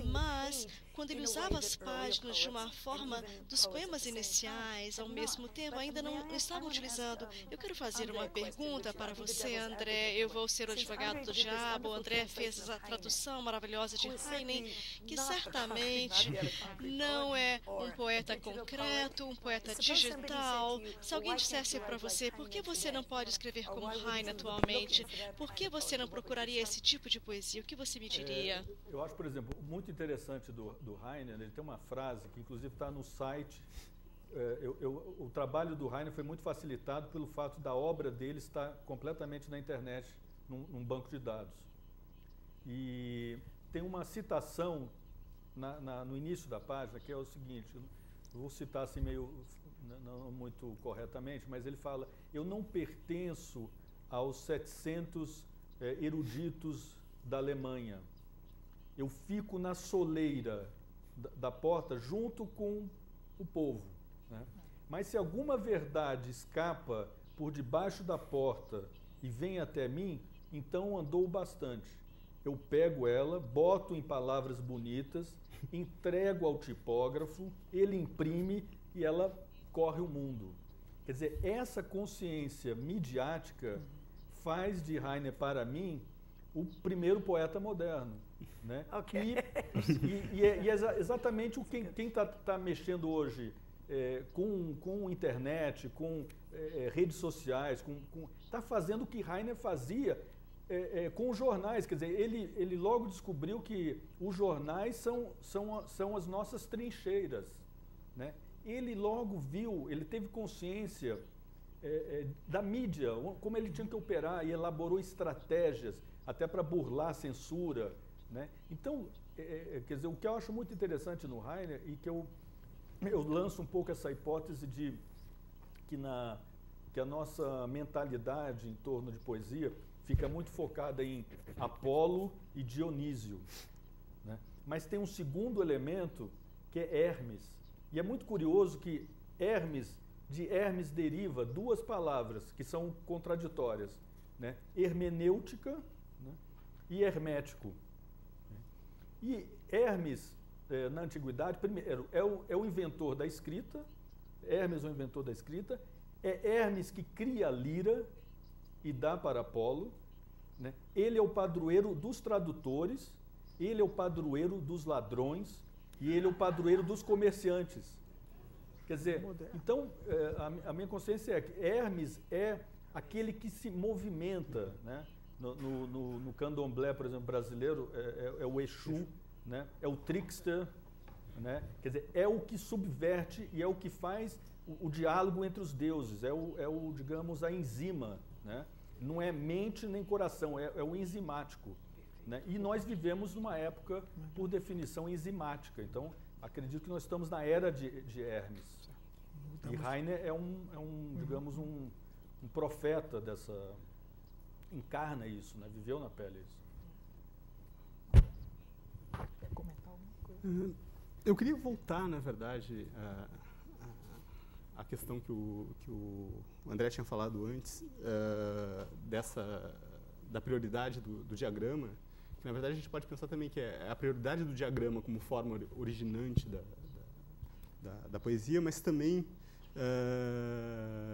Mas, quando ele usava as páginas de uma forma dos poemas iniciais, ao mesmo tempo, ainda não estavam utilizando. Eu quero fazer uma pergunta para você, André. Eu vou ser o advogado do diabo. O André fez a tradução maravilhosa de Heine, que certamente não é um poeta concreto, um poeta digital. Se alguém dissesse para você, por que você não pode escrever como Heine atualmente? Por que você não procuraria esse tipo de poesia? O que você me diria? Eu acho, por exemplo, muito interessante do Heine, ele tem uma frase que inclusive está no site. O trabalho do Heine foi muito facilitado pelo fato da obra dele estar completamente na internet, num banco de dados. E tem uma citação no início da página que é o seguinte, eu vou citar assim meio, não muito corretamente, mas ele fala: eu não pertenço aos 700 eruditos da Alemanha. Eu fico na soleira da porta junto com o povo, né? Mas se alguma verdade escapa por debaixo da porta e vem até mim, então andou bastante. Eu pego ela, boto em palavras bonitas, entrego ao tipógrafo, ele imprime e ela corre o mundo. Quer dizer, essa consciência midiática faz de Heine, para mim, o primeiro poeta moderno, né? Okay. E é exatamente quem está mexendo hoje com internet, com redes sociais, está fazendo o que Heine fazia com os jornais. Quer dizer, ele logo descobriu que os jornais são as nossas trincheiras, né? Ele logo viu, ele teve consciência da mídia, como ele tinha que operar, e elaborou estratégias até para burlar a censura, né? Então, quer dizer, o que eu acho muito interessante no Heine, e que eu lanço um pouco essa hipótese de que a nossa mentalidade em torno de poesia fica muito focada em Apolo e Dionísio, né? Mas tem um segundo elemento que é Hermes. E é muito curioso que de Hermes deriva duas palavras que são contraditórias, né? Hermenêutica, né? E hermético. E Hermes, na antiguidade, primeiro, é o inventor da escrita. Hermes é o inventor da escrita. É Hermes que cria a lira e dá para Apolo, né? Ele é o padroeiro dos tradutores, ele é o padroeiro dos ladrões e ele é o padroeiro dos comerciantes. Quer dizer, então, a minha consciência é que Hermes é aquele que se movimenta, né? No candomblé, por exemplo, brasileiro, é o Exu, né? É o trickster, né? Quer dizer, é o que subverte e é o que faz o diálogo entre os deuses, digamos, a enzima, né? Não é mente nem coração, é o enzimático, né? E nós vivemos numa época, por definição, enzimática. Então, acredito que nós estamos na era de Hermes. E Heine digamos, um profeta dessa... encarna isso, né? Viveu na pele isso. Quer comentar alguma coisa? Eu queria voltar, na verdade, à questão que o André tinha falado antes, da prioridade do diagrama, que na verdade a gente pode pensar também que é a prioridade do diagrama como forma originante da poesia, mas também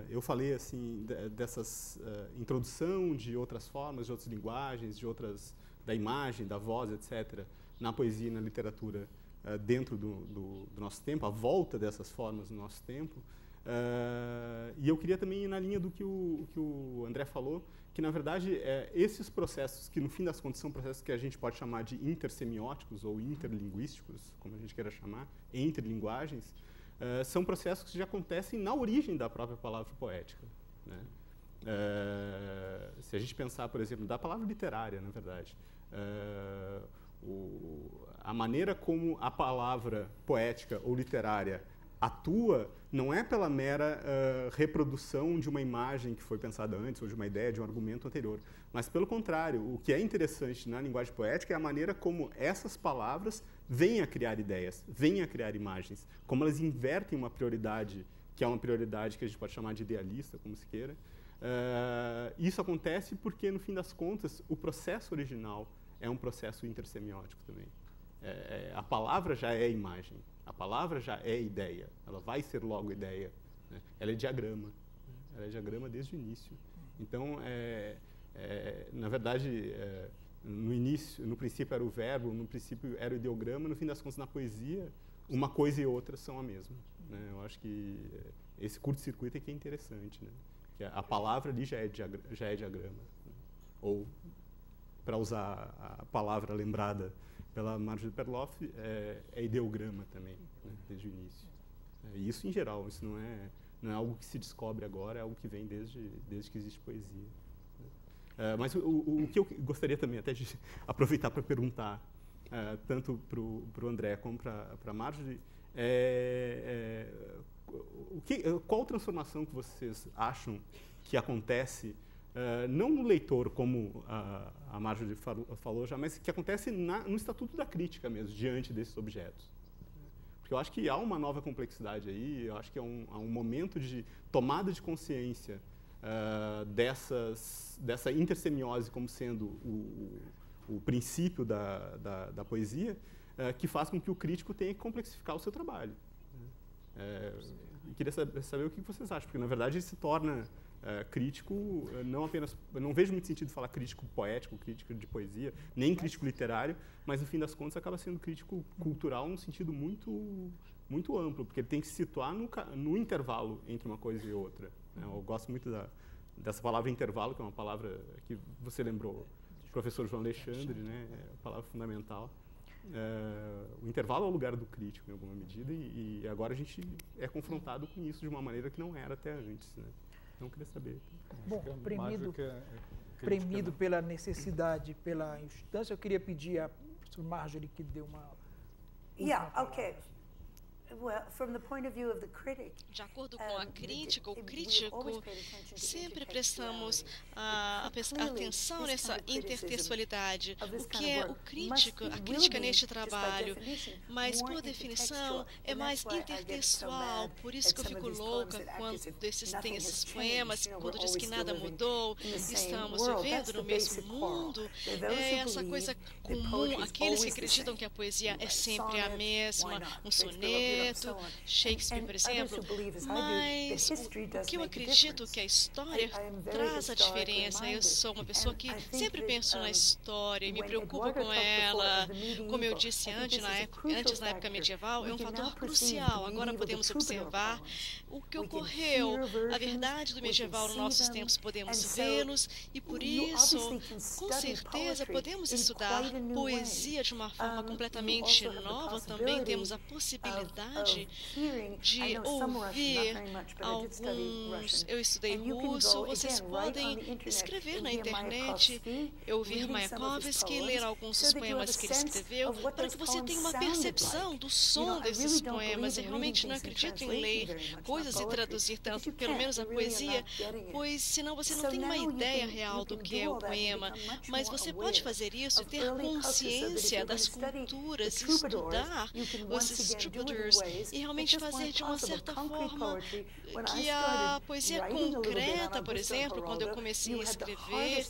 eu falei assim dessas introdução de outras formas, de outras linguagens, de outras da imagem, da voz, etc., na poesia e na literatura dentro do nosso tempo, a volta dessas formas no nosso tempo. E eu queria também ir na linha do que o André falou, que, na verdade, esses processos, que no fim das contas são processos que a gente pode chamar de intersemióticos ou interlinguísticos, como a gente queira chamar, entre linguagens, são processos que já acontecem na origem da própria palavra poética, né? Se a gente pensar, por exemplo, da palavra literária, na verdade, a maneira como a palavra poética ou literária atua não é pela mera reprodução de uma imagem que foi pensada antes ou de uma ideia, de um argumento anterior, mas pelo contrário, o que é interessante na linguagem poética é a maneira como essas palavras vêm a criar ideias, vêm a criar imagens, como elas invertem uma prioridade, que é uma prioridade que a gente pode chamar de idealista, como se queira. Isso acontece porque, no fim das contas, o processo original é um processo intersemiótico também. A palavra já é imagem, a palavra já é ideia, ela vai ser logo ideia, né? Ela é diagrama, ela é diagrama desde o início. Então, na verdade, no princípio era o verbo, no princípio era o ideograma, no fim das contas, na poesia, uma coisa e outra são a mesma, né? Eu acho que esse curto-circuito é que é interessante, né? Que a palavra ali já é diagrama, né? Ou, para usar a palavra lembrada pela Marjorie Perloff, é ideograma também, né, desde o início. E isso em geral, isso não é algo que se descobre agora, é algo que vem desde que existe poesia. Mas o que eu gostaria também até de aproveitar para perguntar, tanto para o André como para a Marjorie, qual transformação que vocês acham que acontece, não no leitor, como a Marjorie falou já, mas que acontece no estatuto da crítica mesmo, diante desses objetos? Porque eu acho que há uma nova complexidade aí, eu acho que há um momento de tomada de consciência dessa intersemiose como sendo o princípio da poesia, que faz com que o crítico tenha que complexificar o seu trabalho. Eu queria saber o que vocês acham, porque, na verdade, ele se torna crítico, não apenas... Eu não vejo muito sentido falar crítico poético, crítico de poesia, nem crítico literário, mas, no fim das contas, acaba sendo crítico cultural num sentido muito, muito amplo, porque ele tem que se situar no intervalo entre uma coisa e outra, né? Eu gosto muito dessa palavra intervalo, que é uma palavra que você lembrou, o professor João Alexandre, né? É uma palavra fundamental. O intervalo é o lugar do crítico, em alguma medida, e agora a gente é confrontado com isso de uma maneira que não era até antes, né? Então, eu queria saber. Bom, premido pela necessidade, pela instância, eu queria pedir à professora Marjorie que dê uma... Okay. Well, from the point of view of the critic, de acordo com a crítica, o crítico, sempre prestamos atenção nessa intertextualidade. O que é o crítico, a crítica neste trabalho? Mas, por definição, é mais intertextual. Por isso que eu fico louca quando tem esses poemas, quando diz que nada mudou, estamos vivendo no mesmo mundo. É essa coisa comum, aqueles que acreditam que a poesia é sempre a mesma, um soneto, Shakespeare, por exemplo, mas o que eu acredito que a história traz a diferença. Eu sou uma pessoa que sempre penso na história e me preocupo com ela. Como eu disse antes na época medieval, é um fator crucial. Agora podemos observar o que ocorreu. A verdade do medieval nos nossos tempos podemos vê-los e, por isso, com certeza, podemos estudar poesia de uma forma completamente nova. Também temos a possibilidade de ouvir alguns... Eu estudei russo, vocês podem escrever na internet, ouvir Mayakovsky, ler alguns dos poemas que ele escreveu, para que você tenha uma percepção do som desses poemas. Eu realmente não acredito em ler coisas e traduzir tanto, pelo menos a poesia, pois senão você não tem uma ideia real do que é o poema. Mas você pode fazer isso e ter consciência das culturas, estudar os distributors jeitos e realmente fazer de uma certa forma que a poesia concreta, por exemplo, quando eu comecei a escrever,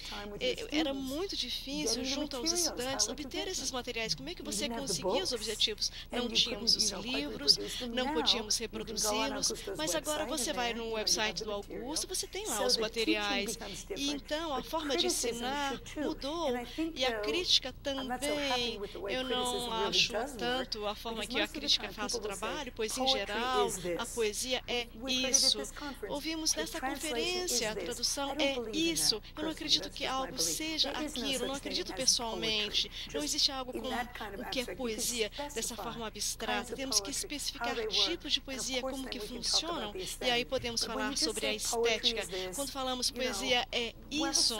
era muito difícil, junto aos estudantes, obter esses materiais. Como é que você conseguia os objetivos? Não tínhamos os livros, não podíamos reproduzi-los, mas agora você vai no website do Augusto, você tem lá os materiais. E então a forma de ensinar mudou e a crítica também. Eu não acho tanto a forma que a crítica faz o trabalho, pois em geral a poesia é isso. Ouvimos nesta conferência, a tradução é isso. Eu não acredito que algo seja aquilo, não acredito pessoalmente. Não existe algo como o que é poesia dessa forma abstrata. Temos que especificar tipos de poesia, como que funcionam, e aí podemos falar sobre a estética. Quando falamos poesia é isso.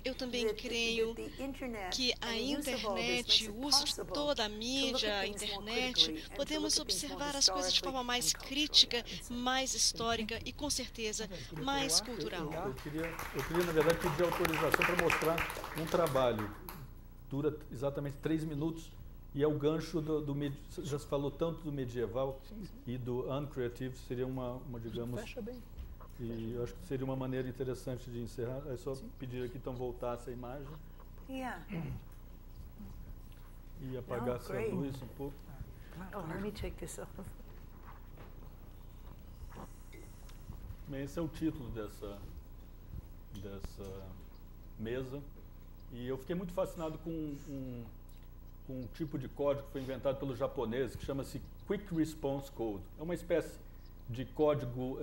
Eu também creio que a internet, o uso de toda a mídia, a internet, podemos observar as coisas de forma mais crítica, mais histórica e, com certeza, mais cultural. Eu queria, na verdade, pedir autorização para mostrar um trabalho. Dura exatamente 3 minutos e é o gancho já se falou tanto do medieval e do uncreative, seria uma digamos... Fecha bem. E eu acho que seria uma maneira interessante de encerrar. É só pedir aqui, então, voltasse a imagem. E apagasse a luz um pouco. Let me take this off. Bem, esse é o título dessa mesa. E eu fiquei muito fascinado com um tipo de código que foi inventado pelos japoneses, que chama-se Quick Response Code. É uma espécie de código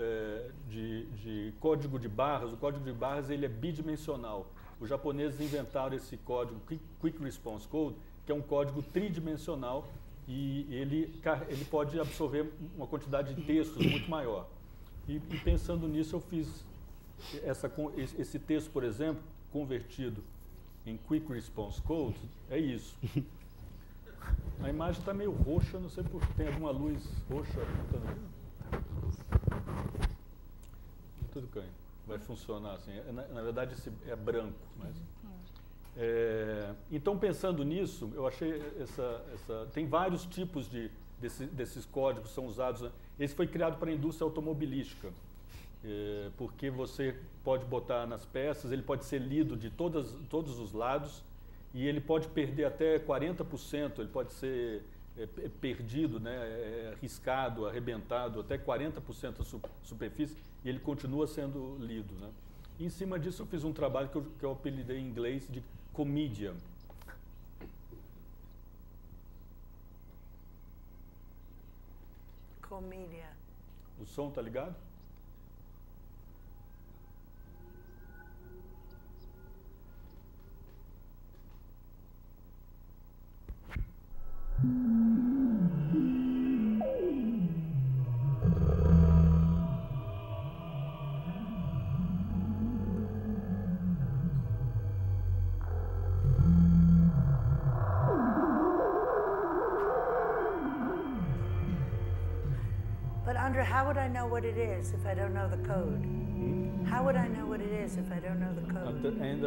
código de barras. O código de barras ele é bidimensional. Os japoneses inventaram esse código Quick Response Code, que é um código tridimensional e ele pode absorver uma quantidade de textos muito maior. E pensando nisso, eu fiz esse texto, por exemplo, convertido em Quick Response Code, é isso. A imagem está meio roxa, não sei por que tem alguma luz roxa. Tudo bem, vai funcionar assim. Na verdade, é branco. Mas, então, pensando nisso, eu achei tem vários tipos desses códigos que são usados. Esse foi criado para a indústria automobilística, porque você pode botar nas peças, ele pode ser lido de todos os lados e ele pode perder até 40%, ele pode ser perdido, né, riscado, arrebentado, até 40% da superfície, e ele continua sendo lido, né? E em cima disso eu fiz um trabalho que eu apelidei em inglês de Comedian. Comédia. O som tá ligado? How would I know what it is if I don't know the code? How would I know what it is if I don't know the code? At the end,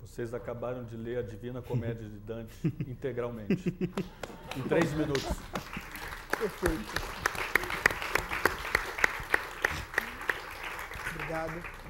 Vocês acabaram de ler a Divina Comédia de Dante integralmente, em 3 minutos. Perfeito. Obrigado.